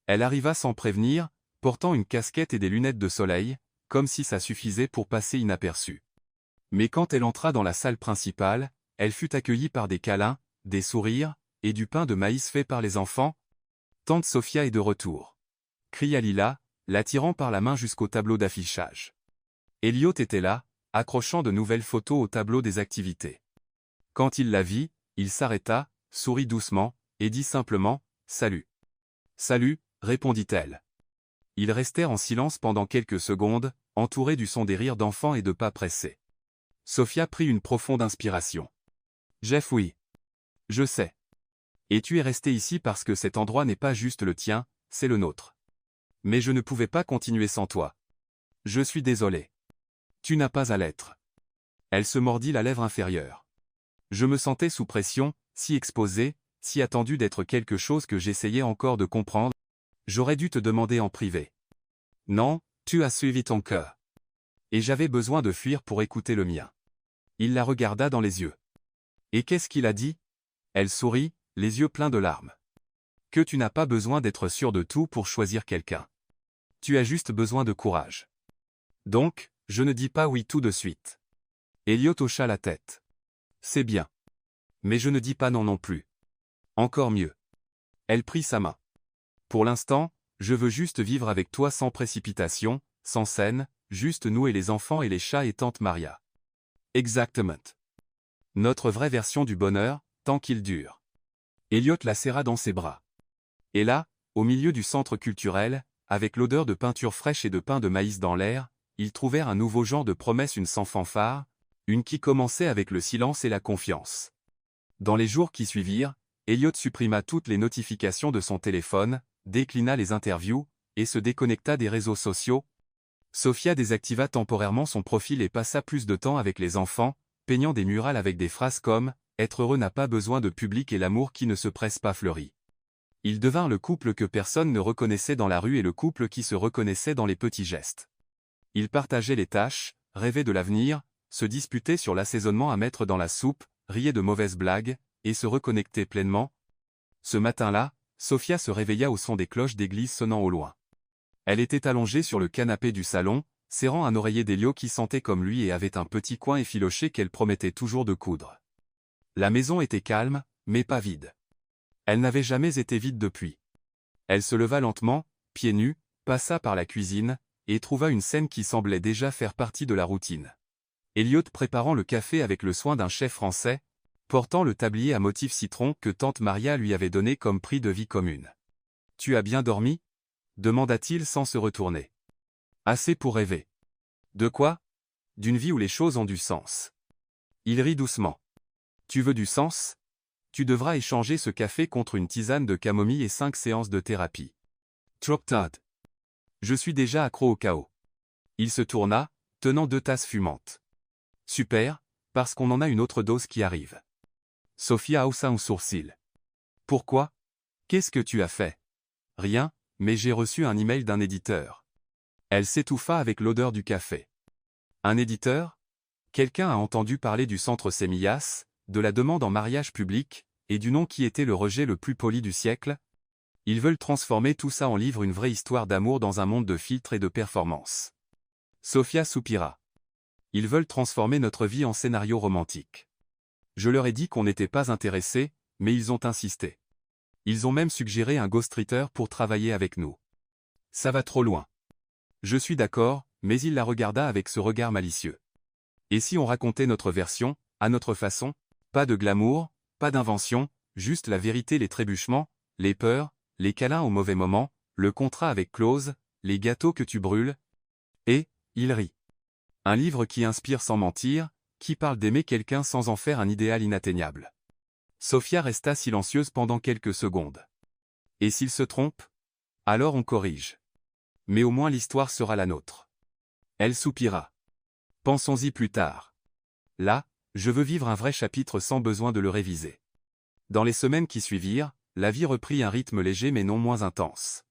Elle arriva sans prévenir, portant une casquette et des lunettes de soleil, comme si ça suffisait pour passer inaperçue. Mais quand elle entra dans la salle principale, elle fut accueillie par des câlins, des sourires, et du pain de maïs fait par les enfants. « Tante Sofía est de retour !» cria Lila, l'attirant par la main jusqu'au tableau d'affichage. Elliot était là, accrochant de nouvelles photos au tableau des activités. Quand il la vit, il s'arrêta, sourit doucement, et dit simplement « Salut !»« Salut !» répondit-elle. Ils restèrent en silence pendant quelques secondes, entourés du son des rires d'enfants et de pas pressés. Sofía prit une profonde inspiration. « Jeff, oui. Je sais. Et tu es resté ici parce que cet endroit n'est pas juste le tien, c'est le nôtre. Mais je ne pouvais pas continuer sans toi. Je suis désolé. Tu n'as pas à l'être. » Elle se mordit la lèvre inférieure. Je me sentais sous pression, si exposée, si attendue d'être quelque chose que j'essayais encore de comprendre. J'aurais dû te demander en privé. Non, tu as suivi ton cœur. Et j'avais besoin de fuir pour écouter le mien. Il la regarda dans les yeux. Et qu'est-ce qu'il a dit? Elle sourit, les yeux pleins de larmes. Que tu n'as pas besoin d'être sûr de tout pour choisir quelqu'un. Tu as juste besoin de courage. Donc, je ne dis pas oui tout de suite. Elliot hocha la tête. C'est bien. Mais je ne dis pas non plus. Encore mieux. Elle prit sa main. Pour l'instant, je veux juste vivre avec toi sans précipitation, sans scène, juste nous et les enfants et les chats et tante Maria. Exactement. Notre vraie version du bonheur, tant qu'il dure. Elliot la serra dans ses bras. Et là, au milieu du centre culturel, avec l'odeur de peinture fraîche et de pain de maïs dans l'air, ils trouvèrent un nouveau genre de promesse, une sans fanfare, une qui commençait avec le silence et la confiance. Dans les jours qui suivirent, Elliot supprima toutes les notifications de son téléphone, déclina les interviews, et se déconnecta des réseaux sociaux. Sophia désactiva temporairement son profil et passa plus de temps avec les enfants, peignant des murales avec des phrases comme « Être heureux n'a pas besoin de public et l'amour qui ne se presse pas fleurit ». Ils devinrent le couple que personne ne reconnaissait dans la rue et le couple qui se reconnaissait dans les petits gestes. Ils partageaient les tâches, rêvaient de l'avenir, se disputaient sur l'assaisonnement à mettre dans la soupe, riaient de mauvaises blagues, et se reconnectaient pleinement. Ce matin-là, Sophia se réveilla au son des cloches d'église sonnant au loin. Elle était allongée sur le canapé du salon, serrant un oreiller d'Elio qui sentait comme lui et avait un petit coin effiloché qu'elle promettait toujours de coudre. La maison était calme, mais pas vide. Elle n'avait jamais été vide depuis. Elle se leva lentement, pieds nus, passa par la cuisine, et trouva une scène qui semblait déjà faire partie de la routine. Elliot préparant le café avec le soin d'un chef français, portant le tablier à motif citron que tante Maria lui avait donné comme prix de vie commune. « Tu as bien dormi » demanda-t-il sans se retourner. « Assez pour rêver. »« De quoi ?»« D'une vie où les choses ont du sens. » Il rit doucement. « Tu veux du sens ? Tu devras échanger ce café contre une tisane de camomille et 5 séances de thérapie. » Trop tard. Je suis déjà accro au chaos. Il se tourna, tenant 2 tasses fumantes. Super, parce qu'on en a une autre dose qui arrive. Sophia haussa un sourcil. Pourquoi ? Qu'est-ce que tu as fait ? Rien, mais j'ai reçu un email d'un éditeur. Elle s'étouffa avec l'odeur du café. Un éditeur ? Quelqu'un a entendu parler du centre Semillas, de la demande en mariage public, et du nom qui était le rejet le plus poli du siècle. Ils veulent transformer tout ça en livre, une vraie histoire d'amour dans un monde de filtres et de performance. Sophia soupira. Ils veulent transformer notre vie en scénario romantique. Je leur ai dit qu'on n'était pas intéressés, mais ils ont insisté. Ils ont même suggéré un ghostwriter pour travailler avec nous. Ça va trop loin. Je suis d'accord, mais il la regarda avec ce regard malicieux. Et si on racontait notre version, à notre façon, pas de glamour, pas d'invention, juste la vérité, les trébuchements, les peurs, les câlins au mauvais moment, le contrat avec clause, les gâteaux que tu brûles. Et, il rit. Un livre qui inspire sans mentir, qui parle d'aimer quelqu'un sans en faire un idéal inatteignable. Sophia resta silencieuse pendant quelques secondes. Et s'il se trompe ? Alors on corrige. Mais au moins l'histoire sera la nôtre. Elle soupira. Pensons-y plus tard. Là, je veux vivre un vrai chapitre sans besoin de le réviser. Dans les semaines qui suivirent, la vie reprit un rythme léger mais non moins intense.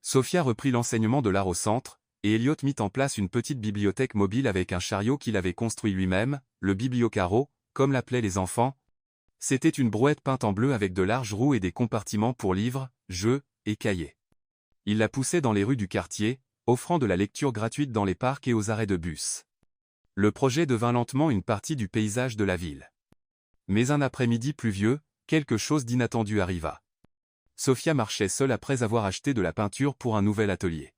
Sophia reprit l'enseignement de l'art au centre, et Elliot mit en place une petite bibliothèque mobile avec un chariot qu'il avait construit lui-même, le bibliocaro, comme l'appelaient les enfants. C'était une brouette peinte en bleu avec de larges roues et des compartiments pour livres, jeux et cahiers. Il la poussait dans les rues du quartier, offrant de la lecture gratuite dans les parcs et aux arrêts de bus. Le projet devint lentement une partie du paysage de la ville. Mais un après-midi pluvieux, quelque chose d'inattendu arriva. Sophia marchait seule après avoir acheté de la peinture pour un nouvel atelier.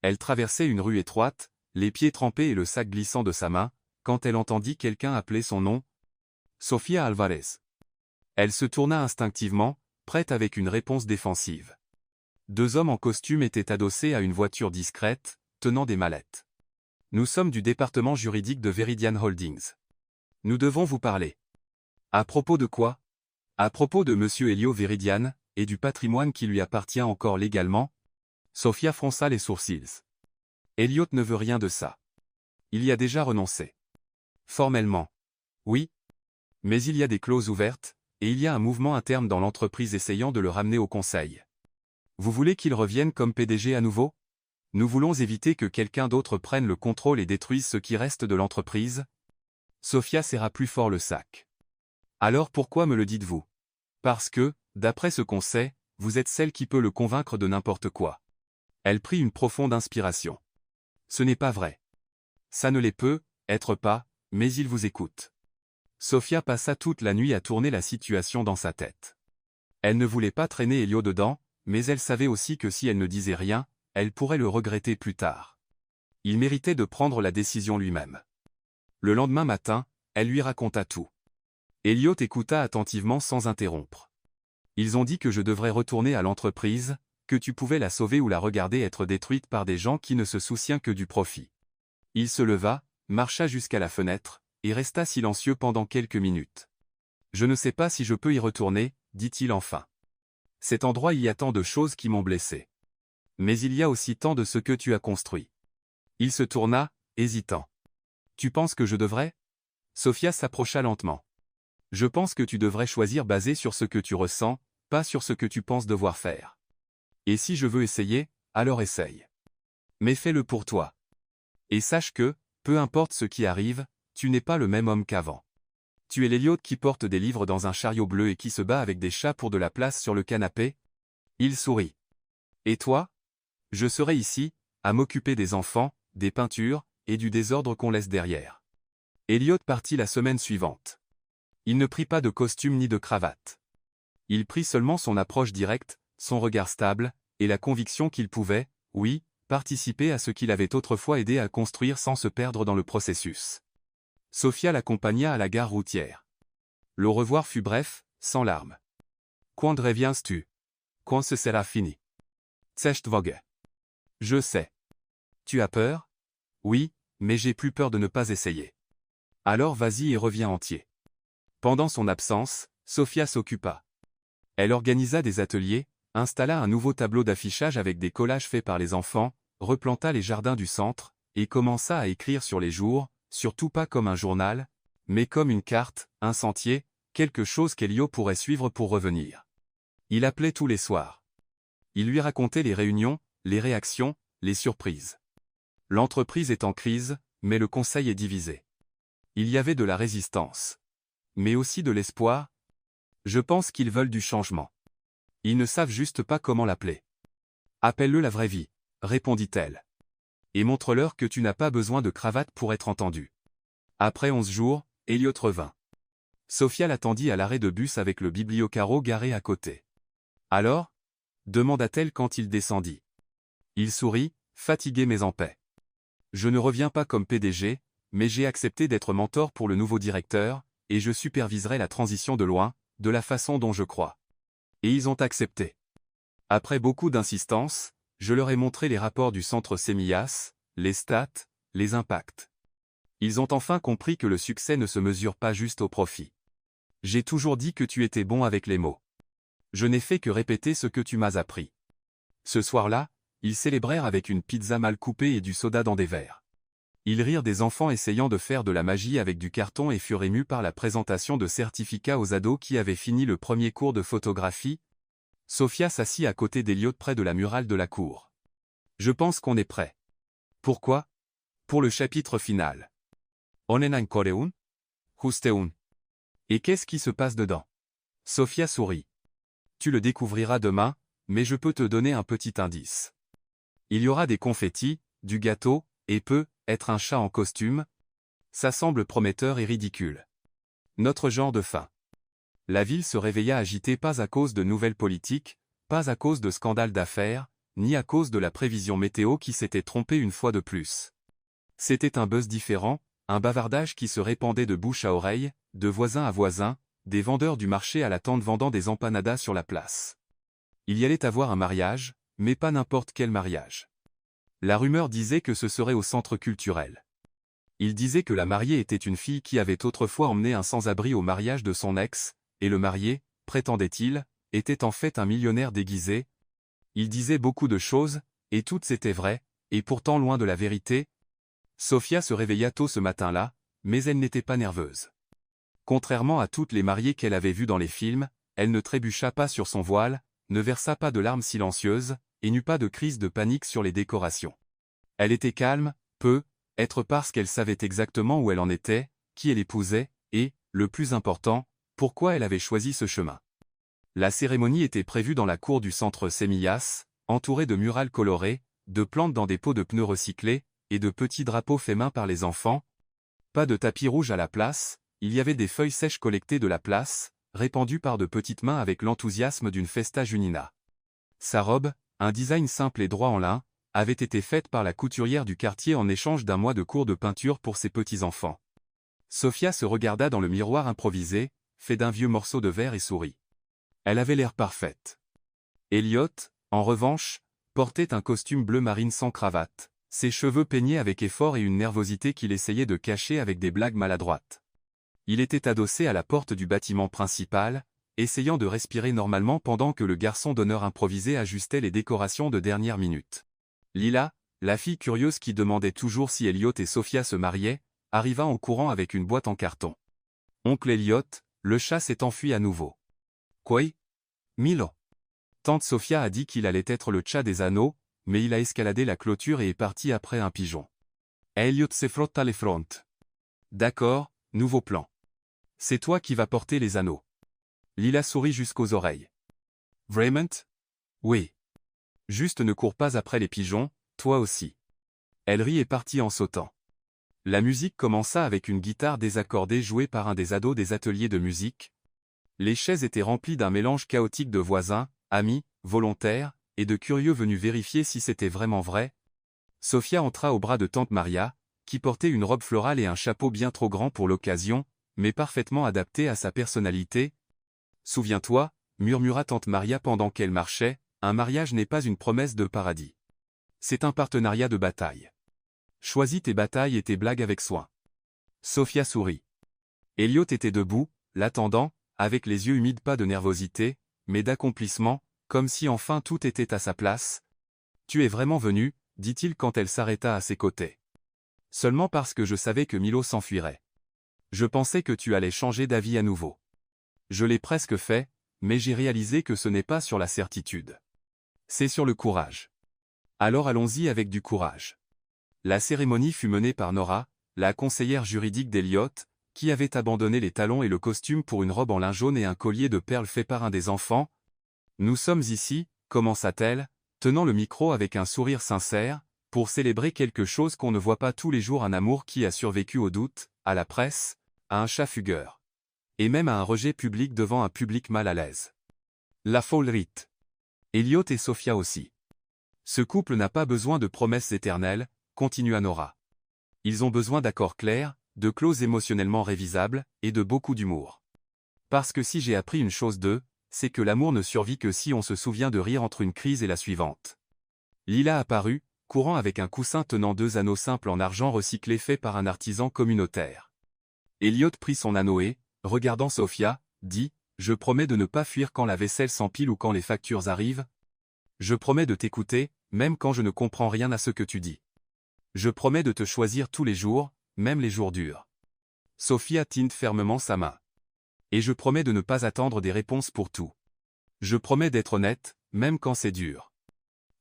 Elle traversait une rue étroite, les pieds trempés et le sac glissant de sa main, quand elle entendit quelqu'un appeler son nom. Sofía Álvarez. Elle se tourna instinctivement, prête avec une réponse défensive. 2 hommes en costume étaient adossés à une voiture discrète, tenant des mallettes. Nous sommes du département juridique de Veridian Holdings. Nous devons vous parler. À propos de quoi ? À propos de Monsieur Elio Veridian, et du patrimoine qui lui appartient encore légalement. Sophia fronça les sourcils. Elliot ne veut rien de ça. Il y a déjà renoncé. Formellement. Oui. Mais il y a des clauses ouvertes, et il y a un mouvement interne dans l'entreprise essayant de le ramener au conseil. Vous voulez qu'il revienne comme PDG à nouveau ? Nous voulons éviter que quelqu'un d'autre prenne le contrôle et détruise ce qui reste de l'entreprise. Sophia serra plus fort le sac. Alors pourquoi me le dites-vous ? Parce que, d'après ce qu'on sait, vous êtes celle qui peut le convaincre de n'importe quoi. Elle prit une profonde inspiration. Ce n'est pas vrai. Ça ne l'est peut, être pas, mais il vous écoute. Sophia passa toute la nuit à tourner la situation dans sa tête. Elle ne voulait pas traîner Elio dedans, mais elle savait aussi que si elle ne disait rien, elle pourrait le regretter plus tard. Il méritait de prendre la décision lui-même. Le lendemain matin, elle lui raconta tout. Elliot écouta attentivement sans interrompre. Ils ont dit que je devrais retourner à l'entreprise, que tu pouvais la sauver ou la regarder être détruite par des gens qui ne se soucient que du profit. Il se leva, marcha jusqu'à la fenêtre, et resta silencieux pendant quelques minutes. Je ne sais pas si je peux y retourner, dit-il enfin. Cet endroit, il y a tant de choses qui m'ont blessé. Mais il y a aussi tant de ce que tu as construit. Il se tourna, hésitant. Tu penses que je devrais? Sophia s'approcha lentement. Je pense que tu devrais choisir basé sur ce que tu ressens, pas sur ce que tu penses devoir faire. Et si je veux essayer, alors essaye. Mais fais-le pour toi. Et sache que, peu importe ce qui arrive, tu n'es pas le même homme qu'avant. Tu es l'Elliot qui porte des livres dans un chariot bleu et qui se bat avec des chats pour de la place sur le canapé? Il sourit. Et toi? Je serai ici, à m'occuper des enfants, des peintures, et du désordre qu'on laisse derrière. Elliot partit la semaine suivante. Il ne prit pas de costume ni de cravate. Il prit seulement son approche directe, son regard stable, et la conviction qu'il pouvait, oui, participer à ce qu'il avait autrefois aidé à construire sans se perdre dans le processus. Sophia l'accompagna à la gare routière. Le revoir fut bref, sans larmes. Quand reviens-tu? Quand ce sera fini? Zechtwoge. Je sais. Tu as peur? Oui, mais j'ai plus peur de ne pas essayer. Alors vas-y et reviens entier. Pendant son absence, Sophia s'occupa. Elle organisa des ateliers, installa un nouveau tableau d'affichage avec des collages faits par les enfants, replanta les jardins du centre, et commença à écrire sur les jours, surtout pas comme un journal, mais comme une carte, un sentier, quelque chose qu'Elliot pourrait suivre pour revenir. Il appelait tous les soirs. Il lui racontait les réunions, les réactions, les surprises. L'entreprise est en crise, mais le conseil est divisé. Il y avait de la résistance. Mais aussi de l'espoir. Je pense qu'ils veulent du changement. Ils ne savent juste pas comment l'appeler. Appelle-le la vraie vie, répondit-elle. Et montre-leur que tu n'as pas besoin de cravate pour être entendu. Après 11 jours, Elliot revint. Sophia l'attendit à l'arrêt de bus avec le bibliocaro garé à côté. Alors? Demanda-t-elle quand il descendit. Il sourit, fatigué mais en paix. Je ne reviens pas comme PDG, mais j'ai accepté d'être mentor pour le nouveau directeur, et je superviserai la transition de loin, de la façon dont je crois. Et ils ont accepté. Après beaucoup d'insistance, je leur ai montré les rapports du centre Semillas, les stats, les impacts. Ils ont enfin compris que le succès ne se mesure pas juste au profit. J'ai toujours dit que tu étais bon avec les mots. Je n'ai fait que répéter ce que tu m'as appris. Ce soir-là, ils célébrèrent avec une pizza mal coupée et du soda dans des verres. Ils rirent des enfants essayant de faire de la magie avec du carton et furent émus par la présentation de certificats aux ados qui avaient fini le premier cours de photographie. Sophia s'assit à côté d'Elliot près de la muraille de la cour. Je pense qu'on est prêt. Pourquoi? Pour le chapitre final. Onen encore un? Juste un. Et qu'est-ce qui se passe dedans? Sophia sourit. Tu le découvriras demain, mais je peux te donner un petit indice. Il y aura des confettis, du gâteau, et être un chat en costume. Ça semble prometteur et ridicule. Notre genre de fin. La ville se réveilla agitée pas à cause de nouvelles politiques, pas à cause de scandales d'affaires, ni à cause de la prévision météo qui s'était trompée une fois de plus. C'était un buzz différent, un bavardage qui se répandait de bouche à oreille, de voisin à voisin, des vendeurs du marché à la tente vendant des empanadas sur la place. Il y allait avoir un mariage, mais pas n'importe quel mariage. La rumeur disait que ce serait au centre culturel. Il disait que la mariée était une fille qui avait autrefois emmené un sans-abri au mariage de son ex, et le marié, prétendait-il, était en fait un millionnaire déguisé. Il disait beaucoup de choses, et toutes étaient vraies, et pourtant loin de la vérité. Sophia se réveilla tôt ce matin-là, mais elle n'était pas nerveuse. Contrairement à toutes les mariées qu'elle avait vues dans les films, elle ne trébucha pas sur son voile, ne versa pas de larmes silencieuses, et n'eut pas de crise de panique sur les décorations. Elle était calme, être parce qu'elle savait exactement où elle en était, qui elle épousait, et, le plus important, pourquoi elle avait choisi ce chemin. La cérémonie était prévue dans la cour du centre Semillas, entourée de murales colorées, de plantes dans des pots de pneus recyclés, et de petits drapeaux faits main par les enfants. Pas de tapis rouge à la place, il y avait des feuilles sèches collectées de la place, répandues par de petites mains avec l'enthousiasme d'une festa junina. Sa robe, un design simple et droit en lin, avait été faite par la couturière du quartier en échange d'un mois de cours de peinture pour ses petits-enfants. Sophia se regarda dans le miroir improvisé, fait d'un vieux morceau de verre et sourit. Elle avait l'air parfaite. Elliot, en revanche, portait un costume bleu marine sans cravate, ses cheveux peignés avec effort et une nervosité qu'il essayait de cacher avec des blagues maladroites. Il était adossé à la porte du bâtiment principal, essayant de respirer normalement pendant que le garçon d'honneur improvisé ajustait les décorations de dernière minute. Lila, la fille curieuse qui demandait toujours si Elliot et Sophia se mariaient, arriva en courant avec une boîte en carton. Oncle Elliot, le chat s'est enfui à nouveau. Quoi? Milo. Tante Sophia a dit qu'il allait être le chat des anneaux, mais il a escaladé la clôture et est parti après un pigeon. Elliot se frotta les frontes. D'accord, nouveau plan. C'est toi qui vas porter les anneaux. Lila sourit jusqu'aux oreilles. Vraiment? Oui. Juste ne cours pas après les pigeons, toi aussi. Elle rit et partit en sautant. La musique commença avec une guitare désaccordée jouée par un des ados des ateliers de musique. Les chaises étaient remplies d'un mélange chaotique de voisins, amis, volontaires, et de curieux venus vérifier si c'était vraiment vrai. Sophia entra au bras de tante Maria, qui portait une robe florale et un chapeau bien trop grand pour l'occasion, mais parfaitement adapté à sa personnalité. « Souviens-toi » murmura tante Maria pendant qu'elle marchait, « un mariage n'est pas une promesse de paradis. C'est un partenariat de bataille. Choisis tes batailles et tes blagues avec soin. » Sophia sourit. Elliot était debout, l'attendant, avec les yeux humides, pas de nervosité, mais d'accomplissement, comme si enfin tout était à sa place. « Tu es vraiment venu, dit-il quand elle s'arrêta à ses côtés. Seulement parce que je savais que Milo s'enfuirait. Je pensais que tu allais changer d'avis à nouveau. Je l'ai presque fait, mais j'ai réalisé que ce n'est pas sur la certitude. C'est sur le courage. Alors allons-y avec du courage. » La cérémonie fut menée par Nora, la conseillère juridique d'Elliot, qui avait abandonné les talons et le costume pour une robe en lin jaune et un collier de perles fait par un des enfants. « Nous sommes ici, » commença-t-elle, tenant le micro avec un sourire sincère, pour célébrer quelque chose qu'on ne voit pas tous les jours, un amour qui a survécu au doute, à la presse, à un chat fugueur. Et même à un rejet public devant un public mal à l'aise. La folle rite. Elliot et Sophia aussi. Ce couple n'a pas besoin de promesses éternelles, continua Nora. Ils ont besoin d'accords clairs, de clauses émotionnellement révisables, et de beaucoup d'humour. Parce que si j'ai appris une chose d'eux, c'est que l'amour ne survit que si on se souvient de rire entre une crise et la suivante. Lila apparut, courant avec un coussin tenant 2 anneaux simples en argent recyclé faits par un artisan communautaire. Elliot prit son anneau et, regardant Sophia, dit « Je promets de ne pas fuir quand la vaisselle s'empile ou quand les factures arrivent. Je promets de t'écouter, même quand je ne comprends rien à ce que tu dis. Je promets de te choisir tous les jours, même les jours durs. » Sophia tint fermement sa main. « Et je promets de ne pas attendre des réponses pour tout. Je promets d'être honnête, même quand c'est dur.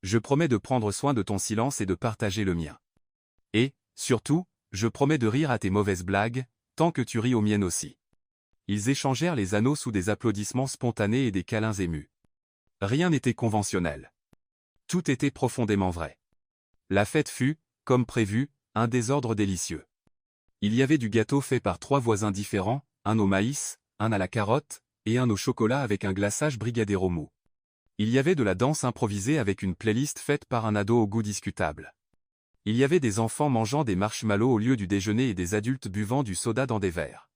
Je promets de prendre soin de ton silence et de partager le mien. Et, surtout, je promets de rire à tes mauvaises blagues, tant que tu ris aux miennes aussi. » Ils échangèrent les anneaux sous des applaudissements spontanés et des câlins émus. Rien n'était conventionnel. Tout était profondément vrai. La fête fut, comme prévu, un désordre délicieux. Il y avait du gâteau fait par 3 voisins différents, un au maïs, un à la carotte, et un au chocolat avec un glaçage Brigadero mou. Il y avait de la danse improvisée avec une playlist faite par un ado au goût discutable. Il y avait des enfants mangeant des marshmallows au lieu du déjeuner et des adultes buvant du soda dans des verres.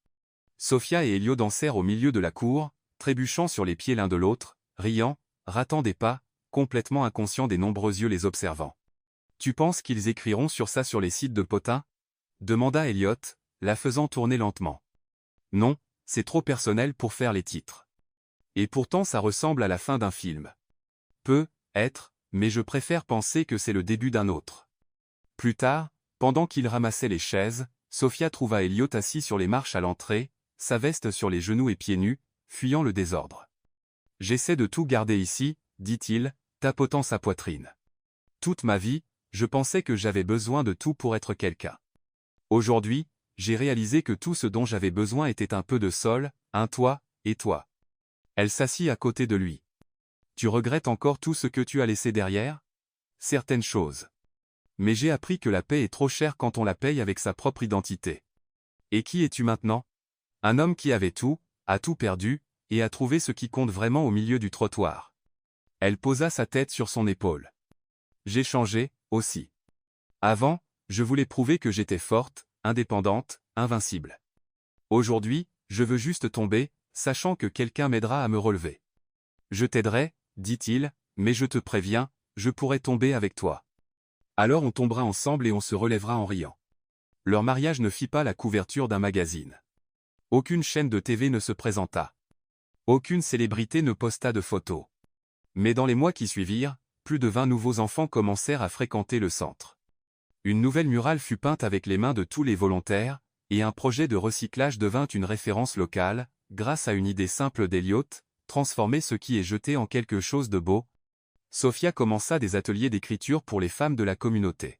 Sophia et Elliot dansèrent au milieu de la cour, trébuchant sur les pieds l'un de l'autre, riant, ratant des pas, complètement inconscients des nombreux yeux les observant. « Tu penses qu'ils écriront sur ça sur les sites de potins ?» demanda Elliot, la faisant tourner lentement. « Non, c'est trop personnel pour faire les titres. Et pourtant ça ressemble à la fin d'un film. Peut être, mais je préfère penser que c'est le début d'un autre. » Plus tard, pendant qu'ils ramassaient les chaises, Sophia trouva Elliot assis sur les marches à l'entrée, sa veste sur les genoux et pieds nus, fuyant le désordre. « J'essaie de tout garder ici, » dit-il, tapotant sa poitrine. « Toute ma vie, je pensais que j'avais besoin de tout pour être quelqu'un. Aujourd'hui, j'ai réalisé que tout ce dont j'avais besoin était un peu de sol, un toit, et toi. » Elle s'assit à côté de lui. « Tu regrettes encore tout ce que tu as laissé derrière ? » ?»« Certaines choses. Mais j'ai appris que la paix est trop chère quand on la paye avec sa propre identité. » « Et qui es-tu maintenant ? Un homme qui avait tout, a tout perdu, et a trouvé ce qui compte vraiment au milieu du trottoir. » Elle posa sa tête sur son épaule. « J'ai changé, aussi. Avant, je voulais prouver que j'étais forte, indépendante, invincible. Aujourd'hui, je veux juste tomber, sachant que quelqu'un m'aidera à me relever. Je t'aiderai, dit-il, mais je te préviens, je pourrais tomber avec toi. Alors on tombera ensemble et on se relèvera en riant. Leur mariage ne fit pas la couverture d'un magazine. Aucune chaîne de TV ne se présenta. Aucune célébrité ne posta de photos. Mais dans les mois qui suivirent, plus de 20 nouveaux enfants commencèrent à fréquenter le centre. Une nouvelle murale fut peinte avec les mains de tous les volontaires, et un projet de recyclage devint une référence locale, grâce à une idée simple d'Eliot, transformer ce qui est jeté en quelque chose de beau. Sophia commença des ateliers d'écriture pour les femmes de la communauté.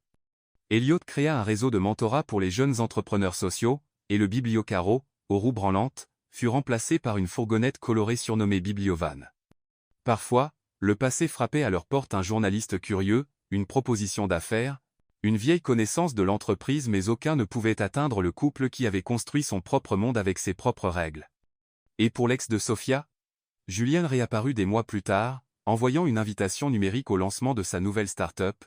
Eliot créa un réseau de mentorat pour les jeunes entrepreneurs sociaux, et le bibliocaro, aux roues branlantes, fut remplacé par une fourgonnette colorée surnommée Bibliovan. Parfois, le passé frappait à leur porte un journaliste curieux, une proposition d'affaires, une vieille connaissance de l'entreprise, mais aucun ne pouvait atteindre le couple qui avait construit son propre monde avec ses propres règles. Et pour l'ex de Sophia, Julien réapparut des mois plus tard, envoyant une invitation numérique au lancement de sa nouvelle start-up.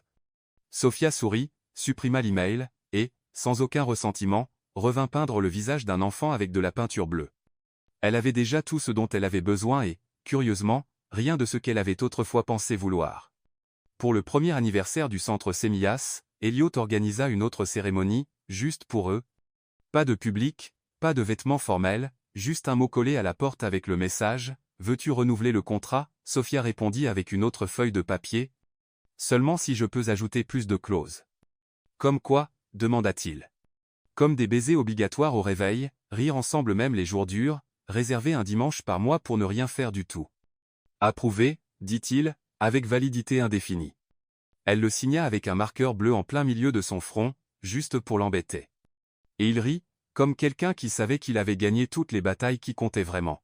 Sophia sourit, supprima l'email, et, sans aucun ressentiment, revint peindre le visage d'un enfant avec de la peinture bleue. Elle avait déjà tout ce dont elle avait besoin et, curieusement, rien de ce qu'elle avait autrefois pensé vouloir. Pour le premier anniversaire du centre Semillas, Eliot organisa une autre cérémonie, juste pour eux. Pas de public, pas de vêtements formels, juste un mot collé à la porte avec le message « Veux-tu renouveler le contrat ?» Sophia répondit avec une autre feuille de papier. « Seulement si je peux ajouter plus de clauses. »« Comme quoi ?» demanda-t-il. « Comme des baisers obligatoires au réveil, rire ensemble même les jours durs, réserver un dimanche par mois pour ne rien faire du tout. »« Approuvé, » dit-il, avec validité indéfinie. Elle le signa avec un marqueur bleu en plein milieu de son front, juste pour l'embêter. Et il rit, comme quelqu'un qui savait qu'il avait gagné toutes les batailles qui comptaient vraiment.